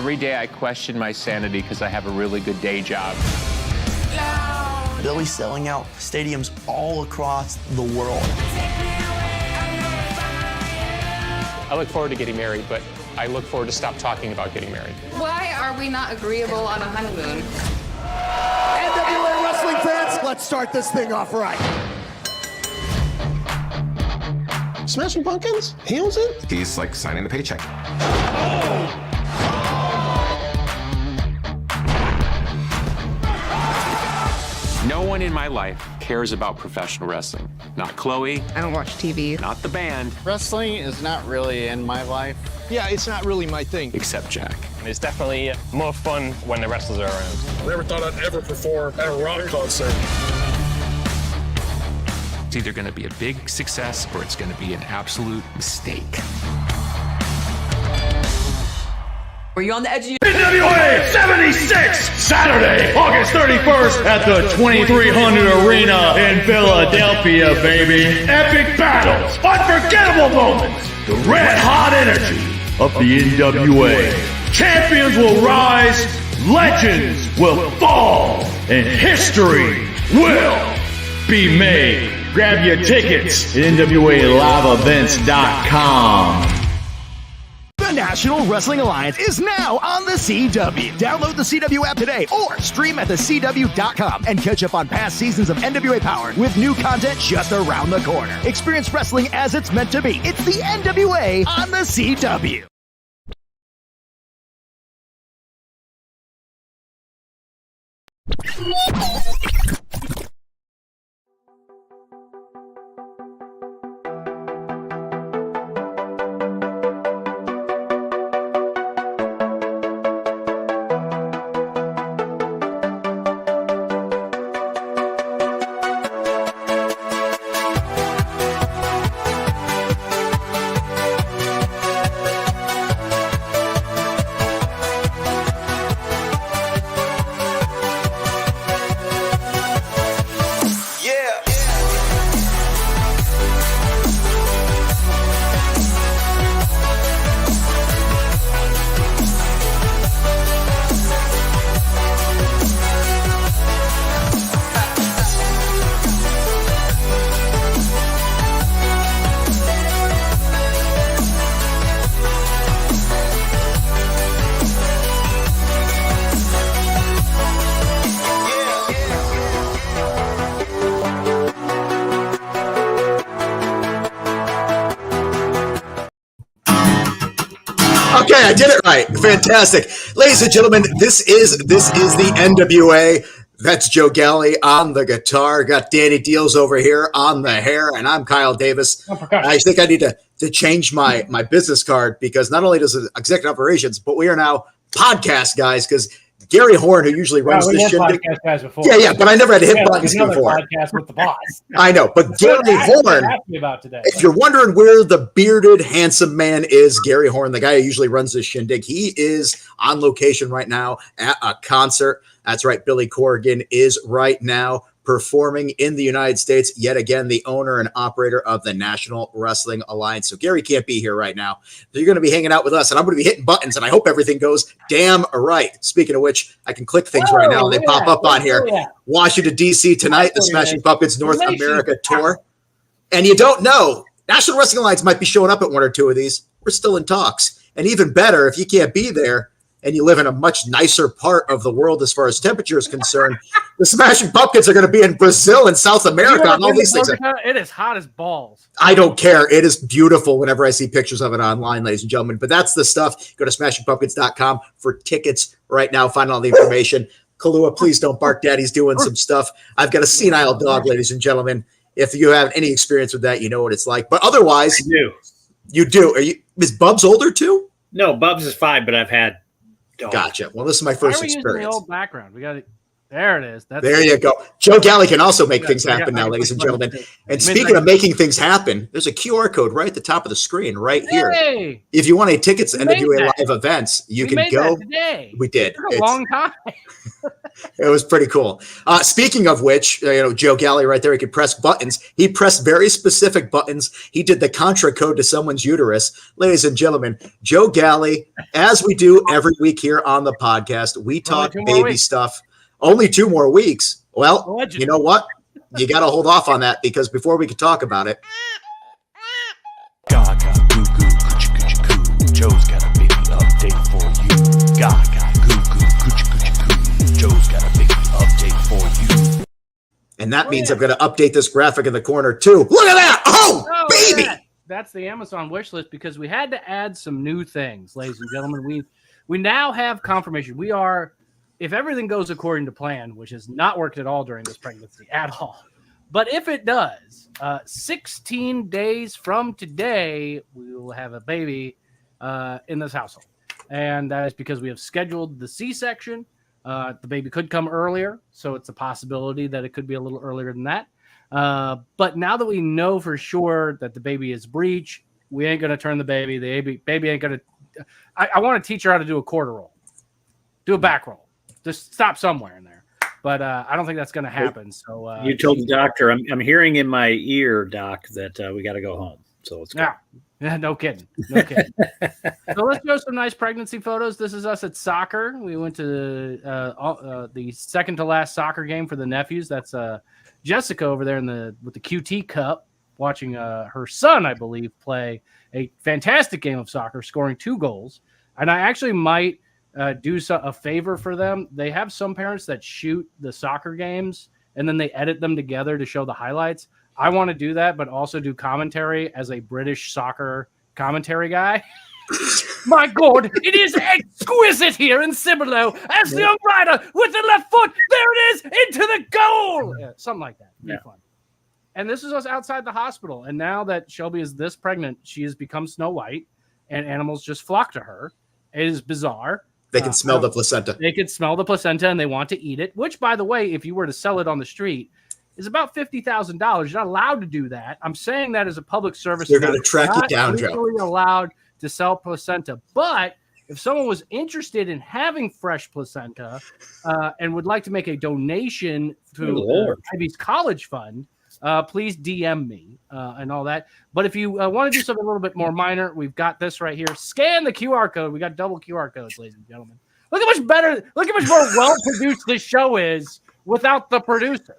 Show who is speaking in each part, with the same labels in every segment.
Speaker 1: Every day I question my sanity because I have a really good day job.
Speaker 2: Billy's selling out stadiums all across the world.
Speaker 3: I look forward to getting married, but I look forward to stop talking about getting married.
Speaker 4: Why are we not agreeable on a honeymoon?
Speaker 5: NWA wrestling fans, let's start this thing off right.
Speaker 6: Smashing Pumpkins? He owns it?
Speaker 7: He's like signing the paycheck.
Speaker 1: No one in my life cares about professional wrestling. Not Chloe.
Speaker 4: I don't watch TV.
Speaker 1: Not the band.
Speaker 8: Wrestling is not really in my life.
Speaker 6: Yeah, it's not really my thing.
Speaker 1: Except Jack.
Speaker 3: It's definitely more fun when the wrestlers are around.
Speaker 9: I never thought I'd ever perform at a rock concert.
Speaker 1: It's either going to be a big success or it's going to be an absolute mistake.
Speaker 10: Were you on the edge of your...
Speaker 9: NWA 76, Saturday, August 31st at the 2300 Arena in Philadelphia, baby. Epic battles, unforgettable moments, the red hot energy of the NWA. Champions will rise, legends will fall, and history will be made. Grab your tickets at NWALiveEvents.com.
Speaker 5: The National Wrestling Alliance is now on the CW. Download the CW app today or stream at thecw.com and catch up on past seasons of NWA Power with new content just around the corner. Experience wrestling as it's meant to be. It's the NWA on the CW.
Speaker 11: Okay, I did it right. Fantastic. Ladies and gentlemen, this is the NWA. That's Joe Galli on the guitar. Got Danny Dealz over here on the hair, and I'm Kyle Davis. I think I need to change my business card because not only does it executive operations, but we are now podcast guys because Gary Horne, who usually runs this shindig.
Speaker 12: Guys before.
Speaker 11: Yeah, but I never had to hit buttons before.
Speaker 12: Podcast with the boss.
Speaker 11: I know, but Gary Horne, if you're wondering where the bearded, handsome man is, Gary Horne, the guy who usually runs this shindig, he is on location right now at a concert. That's right, Billy Corrigan is right now performing in the United States, yet again, the owner and operator of the National Wrestling Alliance. So Gary can't be here right now. So you're going to be hanging out with us, and I'm going to be hitting buttons, and I hope everything goes damn right. Speaking of which, I can click things right now, and they pop up on here. Washington, D.C. tonight, the Smashing Pumpkins North America Tour. And you don't know, National Wrestling Alliance might be showing up at one or two of these. We're still in talks. And even better, if you can't be there, and you live in a much nicer part of the world as far as temperature is concerned, the Smashing Pumpkins are going to be in Brazil and South America and all these things.
Speaker 12: It is hot as balls.
Speaker 11: I don't care. It is beautiful whenever I see pictures of it online, ladies and gentlemen. But that's the stuff. Go to smashingpumpkins.com for tickets right now. Find all the information. Kahlua, please don't bark. Daddy's doing some stuff. I've got a senile dog, ladies and gentlemen. If you have any experience with that, you know what it's like. But otherwise,
Speaker 13: I do.
Speaker 11: You do. Is Bubs older too?
Speaker 13: No, Bubs is 5, but I've had dogs.
Speaker 11: Gotcha. Well, this is my first experience.
Speaker 12: The old background. We got it. There it is.
Speaker 11: There you go. Joe Galli can also make things happen now, ladies and gentlemen. And speaking of making things happen, there's a QR code right at the top of the screen right here. If you want any tickets to NWA live events, you can go.
Speaker 12: Today.
Speaker 11: We did.
Speaker 12: It took a long time.
Speaker 11: It was pretty cool. Speaking of which, Joe Galli right there, he could press buttons. He pressed very specific buttons. He did the Contra code to someone's uterus. Ladies and gentlemen, Joe Galli, as we do every week here on the podcast, we talk baby stuff. Only 2 more weeks. Well, you know what? You got to hold off on that because before we can talk about it.
Speaker 9: Gaga, goo goo, coochie coochie coo. Joe's got a baby update for you. Gaga, goo goo, coochie coochie coo. Joe's got a baby update for you.
Speaker 11: And that means I'm going to update this graphic in the corner too. Look at that! Oh, baby!
Speaker 12: That's the Amazon wish list because we had to add some new things, ladies and gentlemen. We now have confirmation. We are, if everything goes according to plan, which has not worked at all during this pregnancy at all, but if it does, 16 days from today, we will have a baby in this household. And that is because we have scheduled the C-section. The baby could come earlier, so it's a possibility that it could be a little earlier than that. But now that we know for sure that the baby is breech, we ain't going to turn the baby. The baby ain't going to... I want to teach her how to do a quarter roll. Do a back roll. Just stop somewhere in there. But I don't think that's going to happen. So
Speaker 13: you told the doctor, I'm hearing in my ear, Doc, that we got to go home. So let's go.
Speaker 12: Yeah, no kidding. No kidding. So let's show some nice pregnancy photos. This is us at soccer. We went to the second to last soccer game for the nephews. That's Jessica over there with the QT Cup, watching her son, I believe, play a fantastic game of soccer, scoring 2 goals. And I actually might do a favor for them. They have some parents that shoot the soccer games and then they edit them together to show the highlights. I want to do that, but also do commentary as a British soccer commentary guy. My God, it is exquisite here in Cibolo as the young rider with the left foot. There it is into the goal. Yeah, something like that. Be fun. And this is us outside the hospital. And now that Shelby is this pregnant, she has become Snow White and animals just flock to her. It is bizarre.
Speaker 11: They can smell the placenta.
Speaker 12: They can smell the placenta and they want to eat it, which, by the way, if you were to sell it on the street, is about $50,000. You're not allowed to do that. I'm saying that as a public service.
Speaker 11: They're going to track you down, Joe.
Speaker 12: You're not allowed to sell placenta. But if someone was interested in having fresh placenta and would like to make a donation to Ivy's college fund, please DM me and all that. But if you want to do something a little bit more minor, we've got this right here. Scan the QR code. We got double QR codes, ladies and gentlemen. Look how much better, look how much more well-produced this show is without the producer.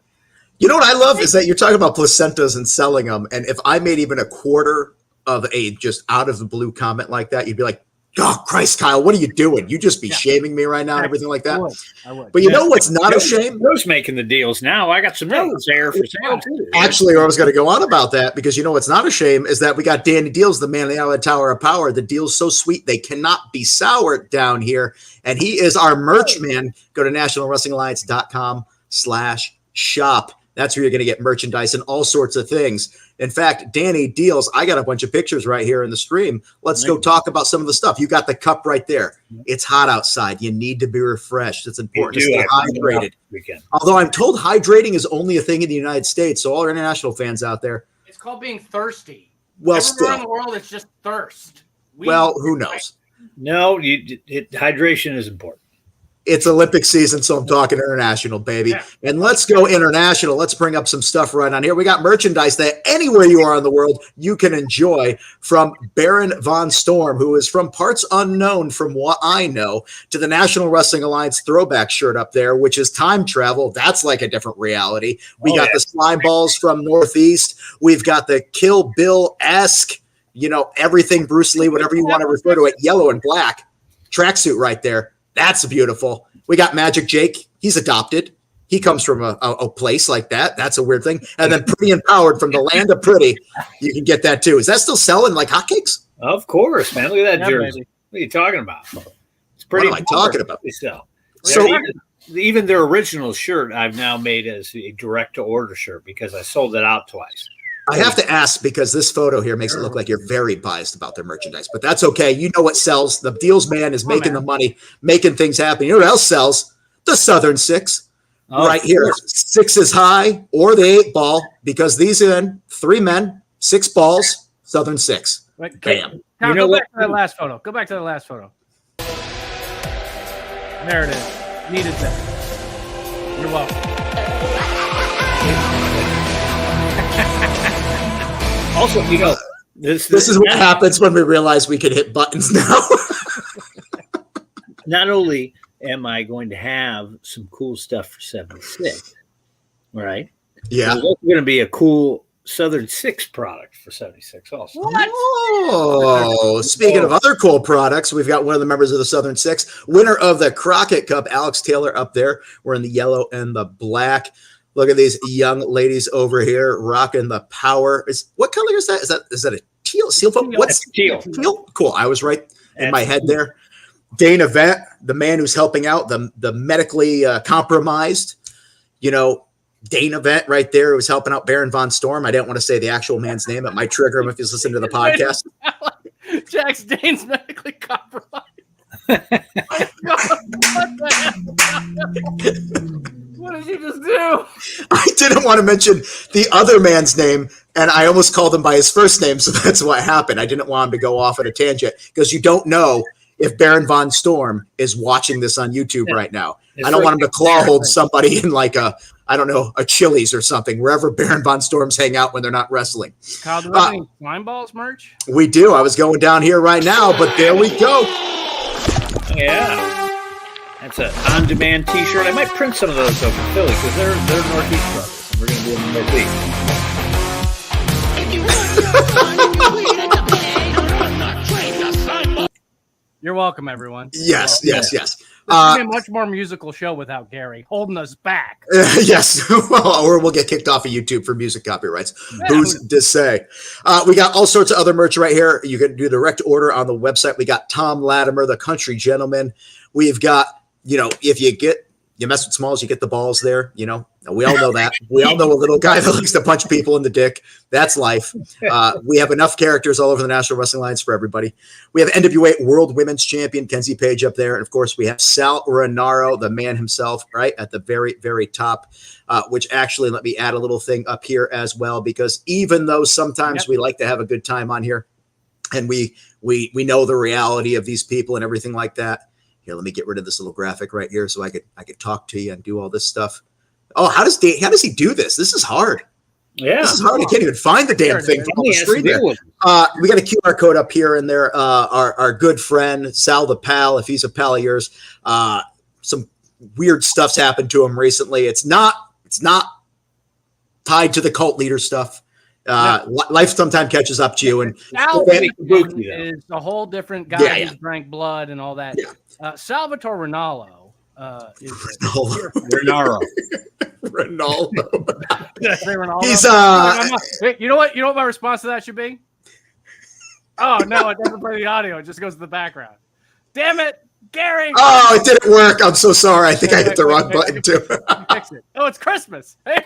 Speaker 11: You know what I love is that you're talking about placentas and selling them. And if I made even a quarter of a just out of the blue comment like that, you'd be like, oh, Christ, Kyle, what are you doing? You just be shaming me right now and everything like that.
Speaker 12: I would.
Speaker 11: But you know what's not a shame?
Speaker 13: Joe's making the deals now. I got some notes there for sale, too.
Speaker 11: Actually, I was going to go on about that because you know what's not a shame is that we got Danny Dealz, the man in the Tower of Power. The deal's so sweet, they cannot be sour down here. And he is our merch man. Go to nationalwrestlingalliance.com/shop. That's where you're going to get merchandise and all sorts of things. In fact, Danny Dealz, I got a bunch of pictures right here in the stream. Let's go talk about some of the stuff. You got the cup right there. It's hot outside. You need to be refreshed. It's important to stay hydrated. Although I'm told hydrating is only a thing in the United States. So all our international fans out there.
Speaker 12: It's called being thirsty.
Speaker 11: Well,
Speaker 12: everywhere
Speaker 11: still.
Speaker 12: in the world, it's just thirst.
Speaker 11: Who knows?
Speaker 13: No, hydration is important.
Speaker 11: It's Olympic season, so I'm talking international, baby. Yeah. And let's go international. Let's bring up some stuff right on here. We got merchandise that anywhere you are in the world, you can enjoy from Baron Von Storm, who is from parts unknown from what I know, to the National Wrestling Alliance throwback shirt up there, which is time travel. That's like a different reality. We got the slime balls from Northeast. We've got the Kill Bill-esque, everything Bruce Lee, whatever you want to refer to it, yellow and black tracksuit right there. That's beautiful. We got Magic Jake. He's adopted. He comes from a place like that. That's a weird thing. And then Pretty Empowered from the land of Pretty. You can get that too. Is that still selling like hotcakes?
Speaker 13: Of course, man. Look at that jersey.
Speaker 12: Baby.
Speaker 13: What are you talking about? It's pretty.
Speaker 11: What am I talking about?
Speaker 13: So even their original shirt I've now made as a direct-to-order shirt because I sold it out twice.
Speaker 11: I have to ask because this photo here makes it look like you're very biased about their merchandise, but that's okay. You know what sells. The Dealz man is making the money, making things happen. You know what else sells? The Southern Six. Right here. 6 is high or the 8 ball because these are in 3 men, 6 balls, Southern Six. Bam.
Speaker 12: Now, go back to that last photo. There it is. Needed that. You're welcome.
Speaker 13: Also, you know,
Speaker 11: this is what happens when we realize we can hit buttons now.
Speaker 13: Not only am I going to have some cool stuff for 76, right?
Speaker 11: Yeah.
Speaker 13: There's also going to be a cool Southern Six product for 76 also.
Speaker 12: What?
Speaker 11: Oh, speaking of other cool products, we've got one of the members of the Southern Six, winner of the Crockett Cup, Alex Taylor up there. We're in the yellow and the black. Look at these young ladies over here rocking the power. What color is that? Is that a teal? Seal foam? What's
Speaker 13: teal?
Speaker 11: Teal? Cool. I was right in my head there. Dana Vett, the man who's helping out the medically compromised, Dana Vett right there who was helping out Baron Von Storm. I didn't want to say the actual man's name. It might trigger him if he's listening to the podcast.
Speaker 12: Jax Dane's medically compromised. What the hell? What did you just do?
Speaker 11: I didn't want to mention the other man's name, and I almost called him by his first name, so that's what happened. I didn't want him to go off at a tangent because you don't know if Baron Von Storm is watching this on YouTube right now. I don't want him to claw hold somebody in like a Chili's or something, wherever Baron Von Storms hang out when they're not wrestling.
Speaker 12: Kyle, do we have any Slime Balls merch?
Speaker 11: We do. I was going down here right now, but there we go.
Speaker 13: Yeah. That's an on-demand T-shirt. I might print some of those over in Philly because they're Northeast brothers. And we're going to do them in Northeast.
Speaker 12: You're welcome, everyone.
Speaker 11: Yes.
Speaker 12: It's going to be a much more musical show without Gary holding us back.
Speaker 11: Yes, or we'll get kicked off of YouTube for music copyrights. Who's to say? We got all sorts of other merch right here. You can do direct order on the website. We got Tom Latimer, the country gentleman. We've got, if you mess with Smalls, you get the balls there. We all know that. We all know a little guy that likes to punch people in the dick. That's life. We have enough characters all over the National Wrestling Alliance for everybody. We have NWA World Women's Champion Kenzie Page up there. And, of course, we have Sal Raro, the man himself, right, at the very, very top, which actually let me add a little thing up here as well, because even though sometimes we like to have a good time on here and we know the reality of these people and everything like that. Here, let me get rid of this little graphic right here so I could talk to you and do all this stuff. Oh, how does he do this? This is hard.
Speaker 13: Yeah.
Speaker 11: This is hard. I can't even find the damn thing on the screen there. We got a QR code up here and there. Our good friend, Sal the Pal, if he's a pal of yours, some weird stuff's happened to him recently. It's not tied to the cult leader stuff. Life sometimes catches up to you. And
Speaker 12: Sal is a whole different guy who drank blood and all that.
Speaker 11: Yeah.
Speaker 12: Salvatore Ronaldo.
Speaker 13: Ronaldo.
Speaker 12: Did I say Ronaldo?
Speaker 11: He's
Speaker 12: you know what my response to that should be? Oh no, it doesn't play the audio, it just goes to the background. Damn it, Gary!
Speaker 11: Oh, it didn't work. I'm so sorry. I think I hit the wrong button too.
Speaker 12: Fix it. Oh, it's Christmas. Hey.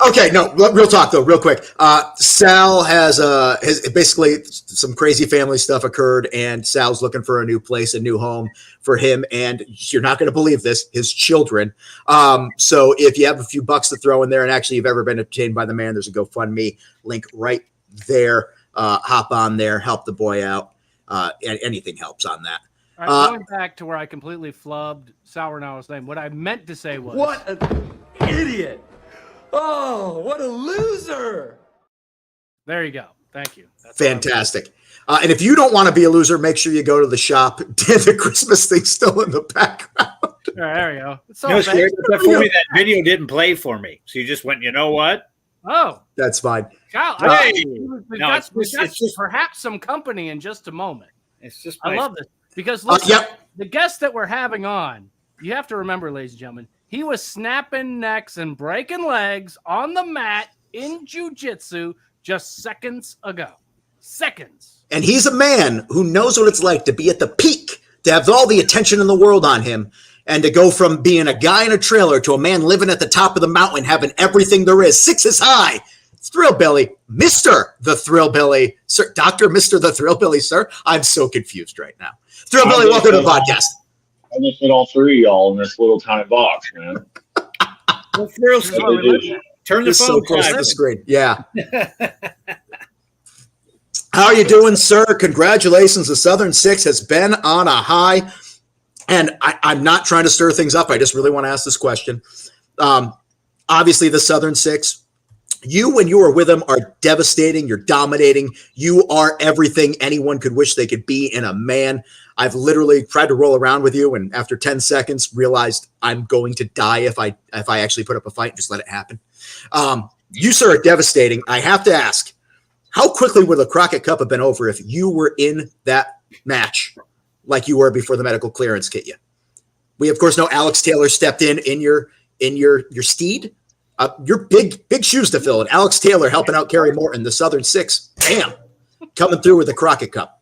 Speaker 11: Okay, no, real talk though, real quick. Sal has basically some crazy family stuff occurred, and Sal's looking for a new place, a new home for him, and you're not going to believe this, his children. So if you have a few bucks to throw in there, and actually you've ever been entertained by the man, there's a GoFundMe link right there. Hop on there, help the boy out. And anything helps on that.
Speaker 12: All right, going back to where I completely flubbed Sal Ronaldo's name, what I meant to say was...
Speaker 7: What an idiot! Oh, what a loser!
Speaker 12: There you go. Thank you.
Speaker 11: That's fantastic. And if you don't want to be a loser, make sure you go to the shop. The Christmas thing's still in the background.
Speaker 12: All right, there you go.
Speaker 13: That video didn't play for me. So you just went, you know what?
Speaker 12: Oh.
Speaker 11: That's fine.
Speaker 12: Kyle, we've got perhaps some company in just a moment.
Speaker 13: It's just
Speaker 12: I love this. Because listen, the guest that we're having on, you have to remember, ladies and gentlemen, he was snapping necks and breaking legs on the mat in jiu-jitsu just seconds ago. Seconds.
Speaker 11: And he's a man who knows what it's like to be at the peak, to have all the attention in the world on him, and to go from being a guy in a trailer to a man living at the top of the mountain, having everything there is, 6 high. It's Thrillbilly, Mr. the Thrillbilly, sir, Dr. Mr. the Thrillbilly, sir. I'm so confused right now. Thrillbilly, welcome to the podcast.
Speaker 14: I just fit all three of y'all in this little tiny box, man.
Speaker 13: Turn the phone
Speaker 11: so close to the screen. Yeah. How are you doing, sir? Congratulations. The Southern Six has been on a high. And I'm not trying to stir things up. I just really want to ask this question. Obviously, the Southern Six, you, when you are with them, are devastating. You're dominating. You are everything anyone could wish they could be in a man. I've literally tried to roll around with you, and after 10 seconds, realized I'm going to die if I actually put up a fight and just let it happen. You, sir, are devastating. I have to ask, how quickly would the Crockett Cup have been over if you were in that match like you were before the medical clearance hit you? We, of course, know Alex Taylor stepped in your steed. You're big shoes to fill. And Alex Taylor helping out Kerry Morton, the Southern Six, bam, coming through with the Crockett Cup.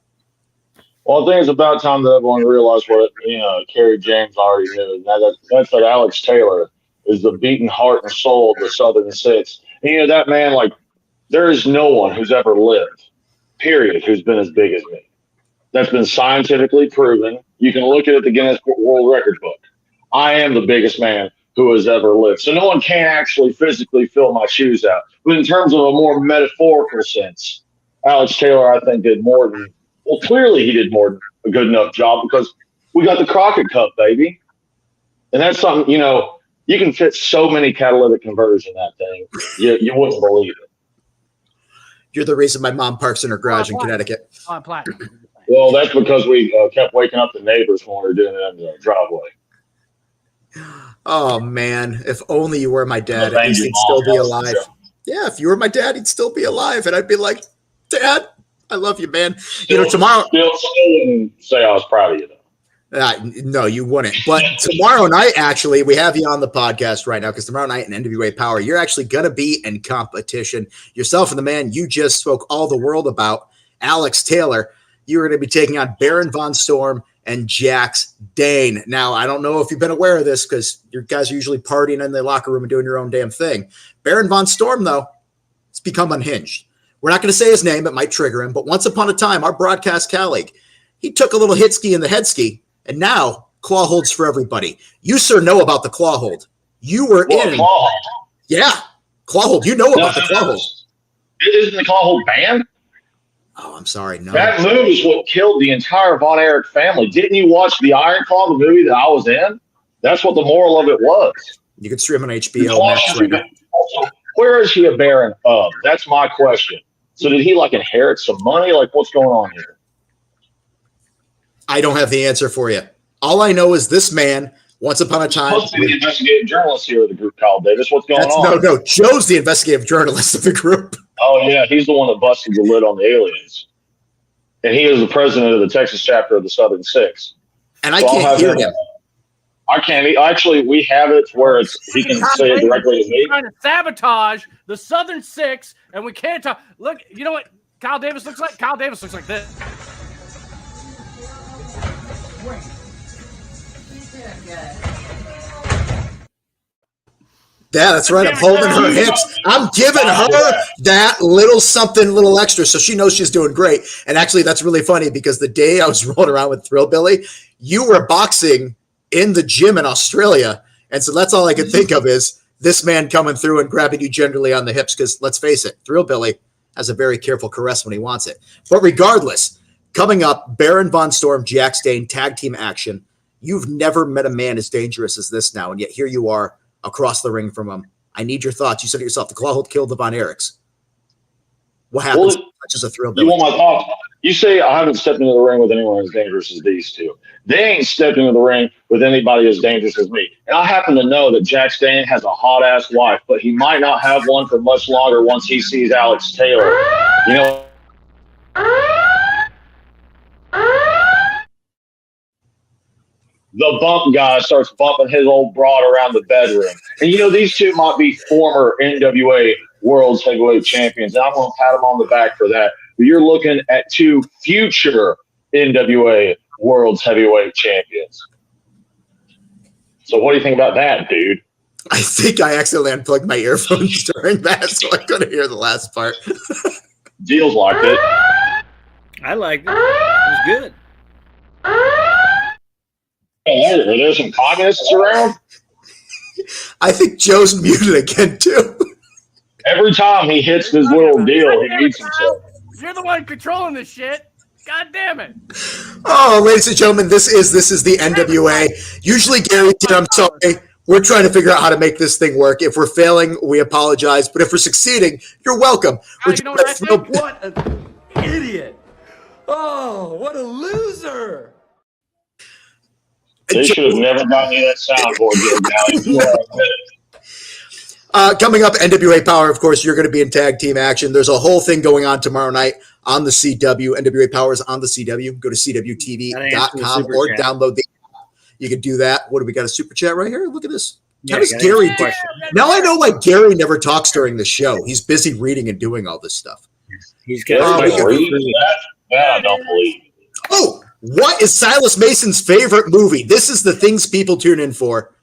Speaker 14: Well, I think it's about time that everyone realized what Kerry James already knew. That's that Alex Taylor is the beating heart and soul of the Southern Six. And that man, like, there is no one who's ever lived, period, who's been as big as me. That's been scientifically proven. You can look at it, the Guinness World Record book. I am the biggest man who has ever lived. So no one can actually physically fill my shoes out. But in terms of a more metaphorical sense, Alex Taylor, I think, did more than, well, clearly he did more than a good enough job because we got the Crockett Cup, baby. And that's something, you can fit so many catalytic converters in that thing. You wouldn't believe it.
Speaker 11: You're the reason my mom parks in her garage in Connecticut.
Speaker 12: On platinum.
Speaker 14: Well, that's because we kept waking up the neighbors when we were doing it in the driveway.
Speaker 11: Oh, man. If only you were my dad. At least he'd still be alive. Yeah, if you were my dad, he'd still be alive. And I'd be like, Dad, I love you, man. Tomorrow.
Speaker 14: Still wouldn't say I was proud of you, though.
Speaker 11: No, you wouldn't. But tomorrow night, actually, we have you on the podcast right now because tomorrow night in NWA Power, you're actually going to be in competition. Yourself and the man you just spoke all the world about, Alex Taylor, you're going to be taking on Baron Von Storm and Jax Dane. Now, I don't know if you've been aware of this because you guys are usually partying in the locker room and doing your own damn thing. Baron Von Storm, though, it's become unhinged. We're not going to say his name. It might trigger him. But once upon a time, our broadcast colleague, he took a little hit ski in the head ski, and now claw holds for everybody. You, sir, know about the claw hold. You were in.
Speaker 14: Claw hold?
Speaker 11: Yeah, claw hold. You know about the claw hold.
Speaker 14: Isn't the claw hold banned?
Speaker 11: Oh, I'm sorry. No.
Speaker 14: That move is what killed the entire Von Erich family. Didn't you watch the Iron Claw, the movie that I was in? That's what the moral of it was.
Speaker 11: You can stream on HBO Max right now.
Speaker 14: Also, where is he a baron of? That's my question. So did he inherit some money? What's going on here?
Speaker 11: I don't have the answer for you. All I know is this man, once upon a time.
Speaker 14: Supposed to be the investigative journalist here of the group, Kyle Davis. What's going on?
Speaker 11: No. Joe's the investigative journalist of the group.
Speaker 14: Oh, yeah. He's the one that busted the lid on the aliens. And he is the president of the Texas chapter of the Southern Six.
Speaker 11: And I can't hear him.
Speaker 14: I can't. Actually, we have it where he can say it directly to me.
Speaker 12: Trying to sabotage the Southern Six, and we can't talk. Look, you know what Kyle Davis looks like? Kyle Davis looks like this.
Speaker 11: Yeah, that's right. I'm holding her hips. I'm giving her that little extra so she knows she's doing great. And actually, that's really funny because the day I was rolling around with Thrillbilly, you were boxing in the gym in Australia. And so that's all I could think of is this man coming through and grabbing you generally on the hips because let's face it, Thrillbilly has a very careful caress when he wants it. But regardless, coming up, Baron Von Storm, Jax Dane, tag team action. You've never met a man as dangerous as this now, and yet here you are across the ring from him. I need your thoughts. You said it yourself, the claw hold killed the Von Erichs. What happens? Just a Thrillbilly.
Speaker 14: You want my thoughts? You say I haven't stepped into the ring with anyone as dangerous as these two. They ain't stepped into the ring with anybody as dangerous as me. And I happen to know that Jax Dane has a hot-ass wife, but he might not have one for much longer once he sees Alex Taylor. The bump guy starts bumping his old broad around the bedroom. And, these two might be former NWA World's Heavyweight Champions. And I'm going to pat them on the back for that. But you're looking at two future NWA World's Heavyweight Champions. So what do you think about that, dude?
Speaker 11: I think I accidentally unplugged my earphones during that, so I couldn't hear the last part.
Speaker 14: Dealz liked it.
Speaker 13: I liked it. It was good.
Speaker 14: Are there some communists around?
Speaker 11: I think Joe's muted again, too.
Speaker 14: Every time he hits this little deal, he mutes himself.
Speaker 12: You're the one controlling this shit. God damn it.
Speaker 11: Oh, ladies and gentlemen, this is the NWA. Usually, Gary, I'm sorry. We're trying to figure out how to make this thing work. If we're failing, we apologize. But if we're succeeding, you're welcome. We're
Speaker 7: You know what I think? What an idiot. Oh, what a loser.
Speaker 14: They should have never gotten you that soundboard yet,
Speaker 11: coming up, NWA Power, of course, you're going to be in tag team action. There's a whole thing going on tomorrow night on the CW. NWA Power is on the CW. Go to CWTV.com or download the app. You can do that. What do we got? A super chat right here? Look at this. How does Gary do? Now I know why Gary never talks during the show. He's busy reading and doing all this stuff.
Speaker 13: He's got
Speaker 14: I don't believe.
Speaker 11: Oh, what is Silas Mason's favorite movie? This is the things people tune in for.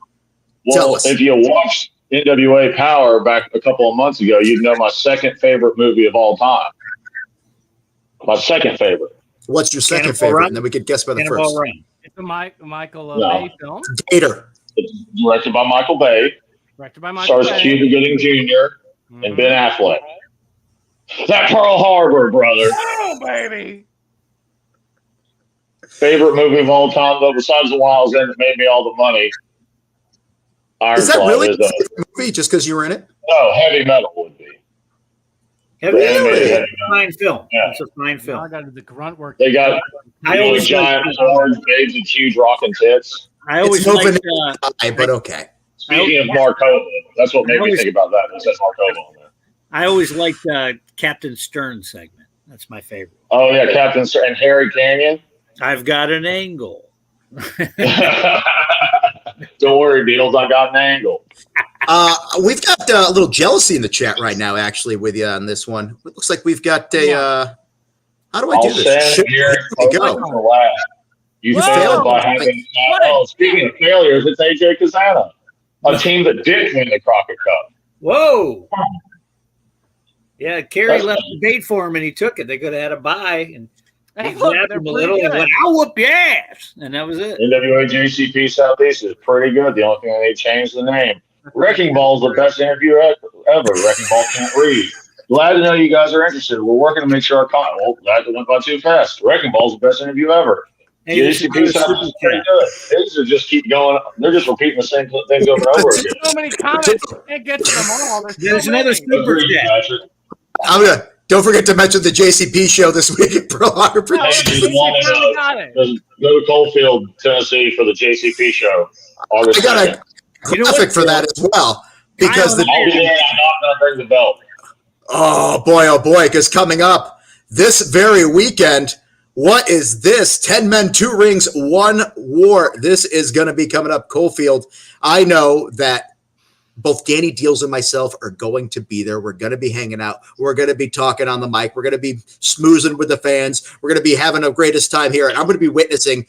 Speaker 14: Well, if you watched NWA Power back a couple of months ago, you'd know my second favorite movie of all time. My second favorite.
Speaker 11: What's your second favorite? And then we could guess by the first.
Speaker 12: It's a Michael Bay film.
Speaker 11: Gator.
Speaker 14: It's directed by Michael Bay. Stars Cuba Gooding Jr. and Ben Affleck. That Pearl Harbor, brother.
Speaker 12: Oh, baby.
Speaker 14: Favorite movie of all time, though, besides the one I was in that made me all the money.
Speaker 11: Is that really your favorite movie just because you were in it?
Speaker 14: No, Heavy Metal would be.
Speaker 13: Heavy Metal is a fine film. Yeah. It's a fine film.
Speaker 12: I got the grunt work.
Speaker 14: They got giant horns, babes, and huge rocking tits.
Speaker 13: I always liked,
Speaker 11: but okay.
Speaker 14: Speaking of Markova, that's what made me think about that. It says Markova on there.
Speaker 13: I always liked Captain Stern segment. That's my favorite.
Speaker 14: Oh, yeah, Captain Stern and Harry Canyon.
Speaker 13: I've got an angle.
Speaker 14: Don't worry, Beatles. I got an angle.
Speaker 11: We've got a little jealousy in the chat right now, actually, with you on this one. It looks like we've got a. How do I do this?
Speaker 14: You failed by having. Oh, speaking of failures, it's AJ Kazana, a team that did win the Crockett Cup.
Speaker 13: Whoa. Yeah, Kerry left the bait for him, and he took it. They could have had a bye, and he grabbed him a little and went, "I'll whoop your ass," and that was it.
Speaker 14: NWA JCP Southeast is pretty good. The only thing they changed the name. Wrecking Ball's the best interview ever. Wrecking Ball can't read. Glad to know you guys are interested. We're working to make sure our content. Well, that went by too fast. Wrecking Ball's the best interview ever.
Speaker 13: Hey,
Speaker 14: JCP Southeast is pretty good. These are just keep going. They're just repeating the same things over and over again.
Speaker 12: There's so many comments. You can't get to them all.
Speaker 13: There's another super chat.
Speaker 11: Don't forget to mention the JCP show this week at Pearl Harbor.
Speaker 14: Go to Coalfield, Tennessee for the JCP show. August 2nd.
Speaker 11: Graphic for that as well. Because
Speaker 14: I'll be there. I'm not going to bring the belt.
Speaker 11: Oh, boy. Because coming up this very weekend, what is this? 10 men, 2 rings, 1 war. This is going to be coming up Coalfield. I know that both Danny Dealz and myself are going to be there. We're going to be hanging out. We're going to be talking on the mic. We're going to be smoozing with the fans. We're going to be having the greatest time here. And I'm going to be witnessing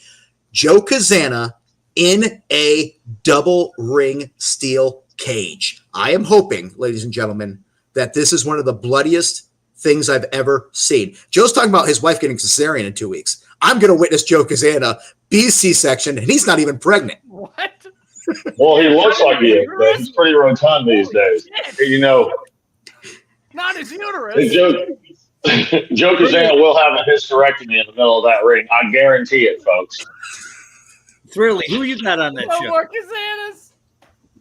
Speaker 11: Joe Kazana in a double ring steel cage. I am hoping, ladies and gentlemen, that this is one of the bloodiest things I've ever seen. Joe's talking about his wife getting cesarean in 2 weeks. I'm going to witness Joe Kazana be C-section, and he's not even pregnant.
Speaker 12: What?
Speaker 14: Well, he looks like he is, but he's pretty rotund these days. You know,
Speaker 12: not his uterus.
Speaker 14: Joe Kazana will have a hysterectomy in the middle of that ring. I guarantee it, folks.
Speaker 13: Thrilly, who you got on that show?
Speaker 12: More Kazanas.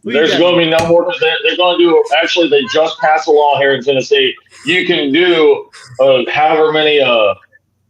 Speaker 14: There's going to be no more. They're going to do. Actually, they just passed a law here in Tennessee. You can do however many.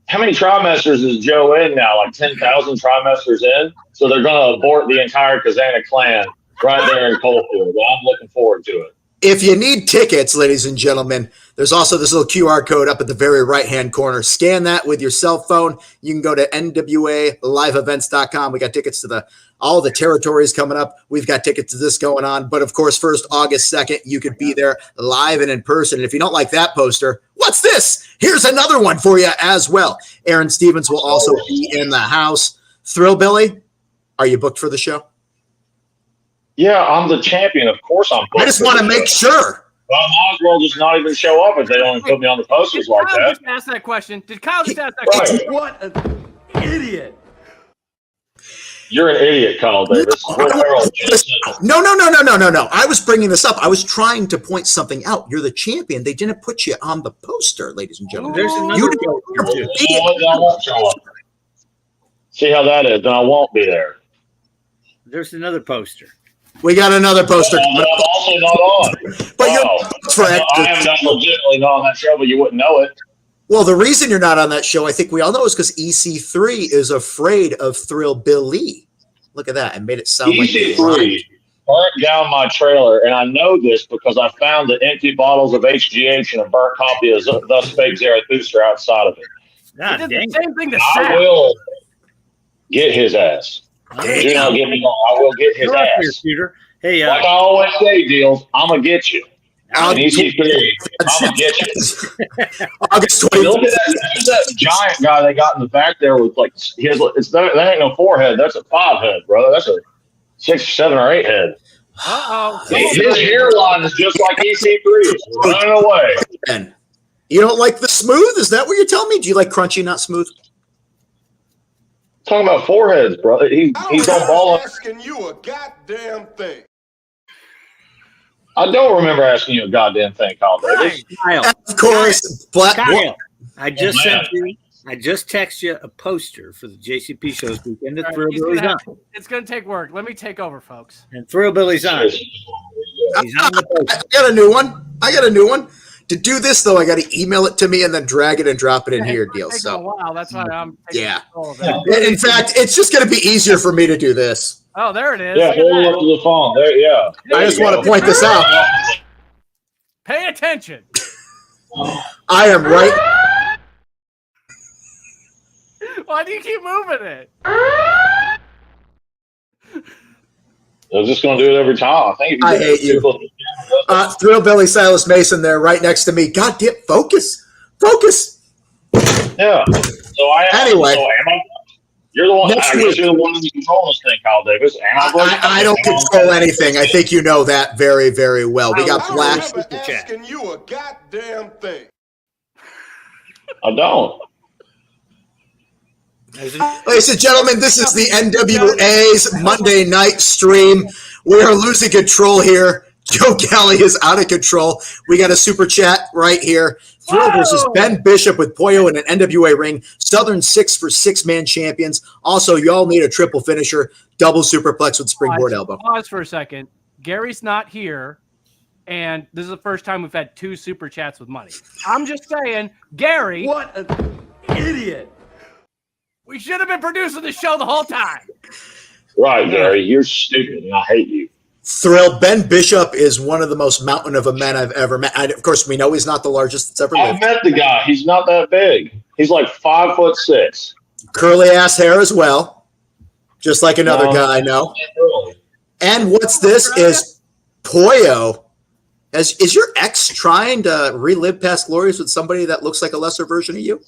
Speaker 14: How many trimesters is Joe in now? Like 10,000 trimesters in. So they're going to abort the entire Kazana clan right there in Coalfield. Well, I'm looking forward to it.
Speaker 11: If you need tickets, ladies and gentlemen, there's also this little QR code up at the very right-hand corner. Scan that with your cell phone. You can go to NWALiveEvents.com. We got tickets to all the territories coming up. We've got tickets to this going on. But, of course, first, August 2nd, you could be there live and in person. And if you don't like that poster, what's this? Here's another one for you as well. Aaron Stevens will also be in the house. Thrillbilly, are you booked for the show?
Speaker 14: Yeah, I'm the champion. Of course I'm booked.
Speaker 11: I just want to make sure.
Speaker 14: Well, I might as well just not even show up if they don't put me on the posters like that.
Speaker 12: Did Kyle just ask that question? Did Kyle just ask that question?
Speaker 7: What an idiot.
Speaker 14: You're an idiot, Kyle Davis.
Speaker 11: No. I was bringing this up. I was trying to point something out. You're the champion. They didn't put you on the poster, ladies and gentlemen.
Speaker 13: There's another poster.
Speaker 14: I won't show up. See how that is, then I won't be there.
Speaker 13: There's another poster.
Speaker 11: We got another poster.
Speaker 14: I'm also not on.
Speaker 11: But you're
Speaker 14: I am not legitimately not on that show, but you wouldn't know it.
Speaker 11: Well, the reason you're not on that show, I think we all know, is because EC3 is afraid of Thrillbilly. Look at that. I made it sound like
Speaker 14: EC3 burnt down my trailer, and I know this because I found the empty bottles of HGH and a burnt copy of Thus Fake Zarathustra outside of it.
Speaker 12: God, did the same thing to
Speaker 14: I
Speaker 12: Sal.
Speaker 14: will get his ass. Do not get me wrong. I will get his ass.
Speaker 13: Here, Peter. Hey,
Speaker 14: like I always say, Dealz, I'm going to get you. And EC3, I'm going to get you.
Speaker 11: August 20th.
Speaker 14: Look at that giant guy they got in the back there with like, that ain't no 4 head. That's a 5 head, brother. That's a 6, 7, or 8 head.
Speaker 12: Uh-oh.
Speaker 14: His hairline is just like EC3. Running away.
Speaker 11: And you don't like the smooth? Is that what you're telling me? Do you like crunchy, not smooth?
Speaker 14: Talking about foreheads, brother. He's on ball.
Speaker 15: Asking you a goddamn thing.
Speaker 14: I don't remember asking you a goddamn thing, Kyle Davis.
Speaker 13: Kyle.
Speaker 11: Of course.
Speaker 13: Kyle, I just sent you. I just texted you a poster for the JCP show this weekend. That Thrillbilly's on.
Speaker 12: It's going to take work. Let me take over, folks.
Speaker 13: And Thrillbilly's on. He's on the poster.
Speaker 11: I got a new one. To do this, though, I got to email it to me and then drag it and drop it in here, Dealz. So,
Speaker 12: wow, that's why I'm
Speaker 11: yeah. In fact, it's just going to be easier for me to do this.
Speaker 12: Oh, there it is.
Speaker 14: Yeah, hold up to the phone. There, yeah.
Speaker 11: I just want to point this out.
Speaker 12: Pay attention.
Speaker 11: I am right.
Speaker 12: Why do you keep moving it?
Speaker 14: I was just going to do it every time.
Speaker 11: I hate you. Thrillbilly Silas Mason there right next to me. God damn, focus.
Speaker 14: Yeah. So I am.
Speaker 11: Anyway.
Speaker 14: So am I, you're the one.
Speaker 11: Next
Speaker 14: I guess
Speaker 11: week.
Speaker 14: you're the one who's controlling this thing, Kyle Davis.
Speaker 11: I don't control anything. I think you know that very, very well. We got Black.
Speaker 15: Asking you a goddamn thing.
Speaker 14: I don't.
Speaker 11: Ladies and gentlemen, this is the NWA's Monday night stream. We are losing control here. Joe Galli is out of control. We got a super chat right here. Thrill versus Ben Bishop with Pollo in an NWA ring. Southern 6 for 6-man champions. Also, y'all need a triple finisher. Double superplex with springboard elbow.
Speaker 12: Pause for a second. Gary's not here, and this is the first time we've had 2 super chats with money. I'm just saying, Gary.
Speaker 7: What an idiot.
Speaker 12: We should have been producing the show the whole time.
Speaker 14: Right, Gary. You're stupid, and I hate you.
Speaker 11: Thrill. Ben Bishop is one of the most mountain of a men I've ever met. And of course, we know he's not the largest that's ever lived.
Speaker 14: I've met the guy. He's not that big. He's like 5'6".
Speaker 11: Curly ass hair as well. Just like another guy I know. And what's this is Pollo. Is your ex trying to relive past glories with somebody that looks like a lesser version of you?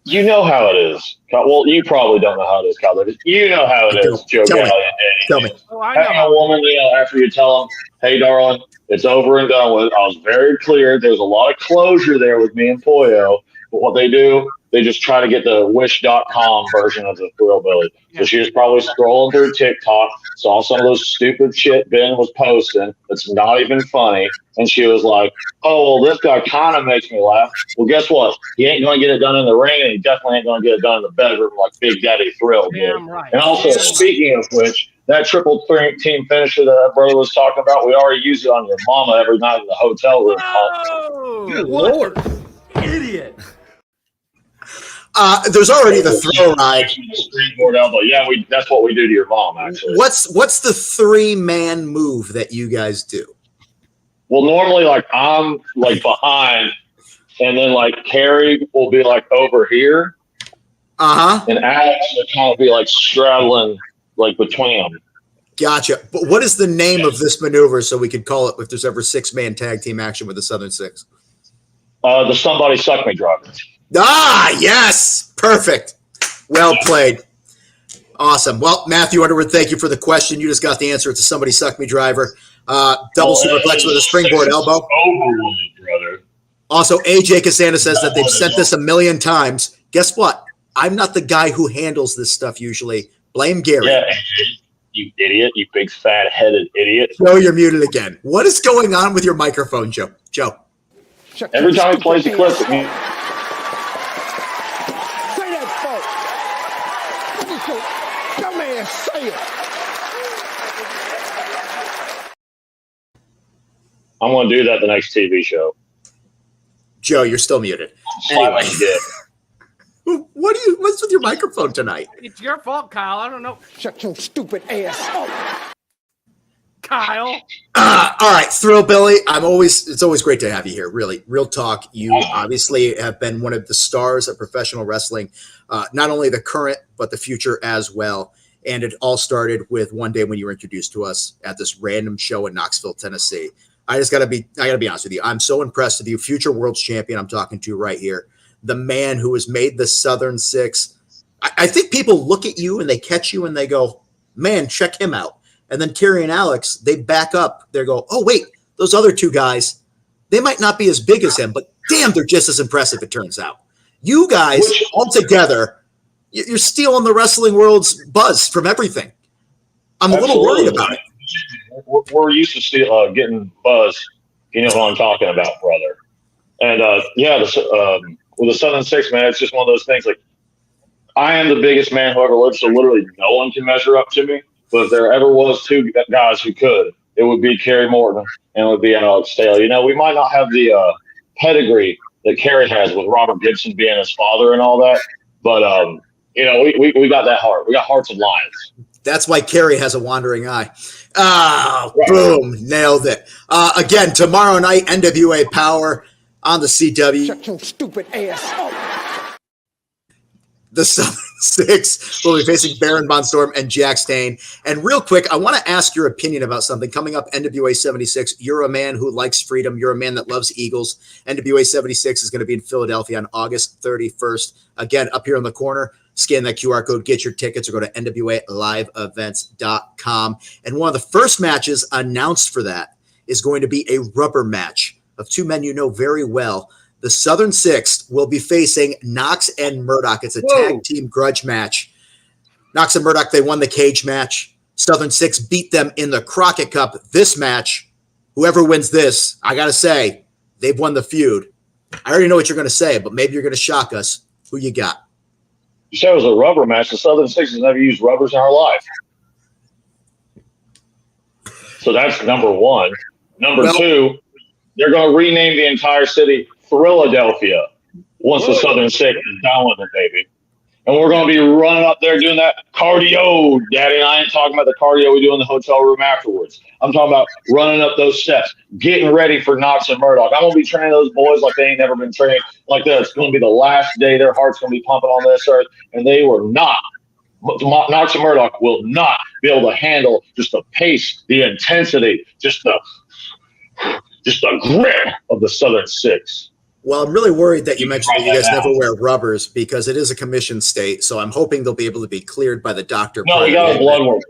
Speaker 14: You know how it is. Well, you probably don't know how it is, Kyle Davis. You know how it is, Joe Galli and Danny.
Speaker 11: Tell me.
Speaker 12: Oh, I know.
Speaker 14: Having a woman, after you tell them, hey, darling, it's over and done with. I was very clear. There's a lot of closure there with me and Pollo. But what they do, they just try to get the wish.com version of the Thrillbilly. So she was probably scrolling through TikTok, saw some of those stupid shit Ben was posting that's not even funny. And she was like, oh, well, this guy kind of makes me laugh. Well, guess what? He ain't going to get it done in the ring, and he definitely ain't going to get it done in the bedroom like Big Daddy Thrill did.
Speaker 12: Right.
Speaker 14: And also, speaking of which, that triple team finisher that brother was talking about, we already use it on your mama every night in the hotel room.
Speaker 12: Oh,
Speaker 13: good Lord.
Speaker 7: Idiot.
Speaker 11: There's already the throw ride.
Speaker 14: Springboard elbow. Yeah, that's what we do to your mom, actually.
Speaker 11: What's the 3-man move that you guys do?
Speaker 14: Well, normally, like, I'm, like, behind, and then, like, Carrie will be, like, over here.
Speaker 11: Uh-huh.
Speaker 14: And Alex will kind of be, like, straddling, like, between them.
Speaker 11: Gotcha. But what is the name of this maneuver so we could call it if there's ever 6-man tag team action with the Southern Six?
Speaker 14: The Somebody Suck Me driver.
Speaker 11: Ah, yes. Perfect. Well played. Awesome. Well, Matthew Underwood, thank you for the question. You just got the answer. It's a Somebody Suck Me driver. Double superplex with a springboard elbow.
Speaker 14: Brother.
Speaker 11: Also, AJ Casanda says that they've sent this a million times. Guess what? I'm not the guy who handles this stuff usually. Blame Gary.
Speaker 14: Yeah, you idiot, you big fat-headed idiot.
Speaker 11: Joe, you're muted again. What is going on with your microphone, Joe? Joe.
Speaker 14: Every time he plays the clip,
Speaker 15: Say that, folks. Dumbass, say it.
Speaker 14: I'm going to do that the next TV show.
Speaker 11: Joe, you're still muted.
Speaker 14: Anyway.
Speaker 11: What's with your microphone tonight?
Speaker 12: It's your fault, Kyle. I don't know.
Speaker 15: Shut your stupid ass up.
Speaker 12: Kyle.
Speaker 11: All right, Thrillbilly. It's always great to have you here. Really, real talk. You obviously have been one of the stars of professional wrestling, not only the current but the future as well. And it all started with one day when you were introduced to us at this random show in Knoxville, Tennessee. I gotta be honest with you. I'm so impressed with you, future world champion. I'm talking to right here, the man who has made the Southern Six. I think people look at you and they catch you and they go, "Man, check him out." And then Terry and Alex, they back up. They go, "Oh wait, those other two guys, they might not be as big as him, but damn, they're just as impressive." It turns out, you guys all together, you're stealing the wrestling world's buzz from everything. I'm a little worried about it.
Speaker 14: We're used to getting buzz. You know what I'm talking about, brother. And with the Southern Six, man, it's just one of those things. Like, I am the biggest man who ever lived, so literally no one can measure up to me. But if there ever was two guys who could, it would be Kerry Morton and it would be Alex Taylor. You know, we might not have the pedigree that Kerry has with Robert Gibson being his father and all that, but you know, we got that heart. We got hearts of lions.
Speaker 11: That's why Kerry has a wandering eye. Boom, nailed it. Again, tomorrow night, NWA Power on the CW.
Speaker 15: Shut your stupid ass up.
Speaker 11: The Southern Six will be facing Baron Von Storm and Jack Stain. And real quick, I want to ask your opinion about something coming up. NWA 76. You're a man who likes freedom. You're a man that loves Eagles. NWA 76 is going to be in Philadelphia on August 31st. Again, up here in the corner. Scan that QR code, get your tickets, or go to nwaliveevents.com. And one of the first matches announced for that is going to be a rubber match of two men you know very well. The Southern Six will be facing Knox and Murdoch. It's a tag team grudge match. Knox and Murdoch, they won the cage match. Southern Six beat them in the Crockett Cup. This match, whoever wins this, I got to say, they've won the feud. I already know what you're going to say, but maybe you're going to shock us. Who you got?
Speaker 14: You said it was a rubber match. The Southern Six has never used rubbers in our life. So that's number one. Number two, they're going to rename the entire city Philadelphia once the Southern Six is done with it, baby. And we're going to be running up there doing that cardio, Daddy. And I ain't talking about the cardio we do in the hotel room afterwards. I'm talking about running up those steps, getting ready for Knox and Murdoch. I'm going to be training those boys like they ain't never been trained like this. It's going to be the last day their heart's going to be pumping on this earth. And they were not. Knox and Murdoch will not be able to handle just the pace, the intensity, just the grit of the Southern Six.
Speaker 11: Well, I'm really worried that you mentioned that you guys never wear rubbers because it is a commission state. So I'm hoping they'll be able to be cleared by the doctor.
Speaker 14: No, we got a blood work.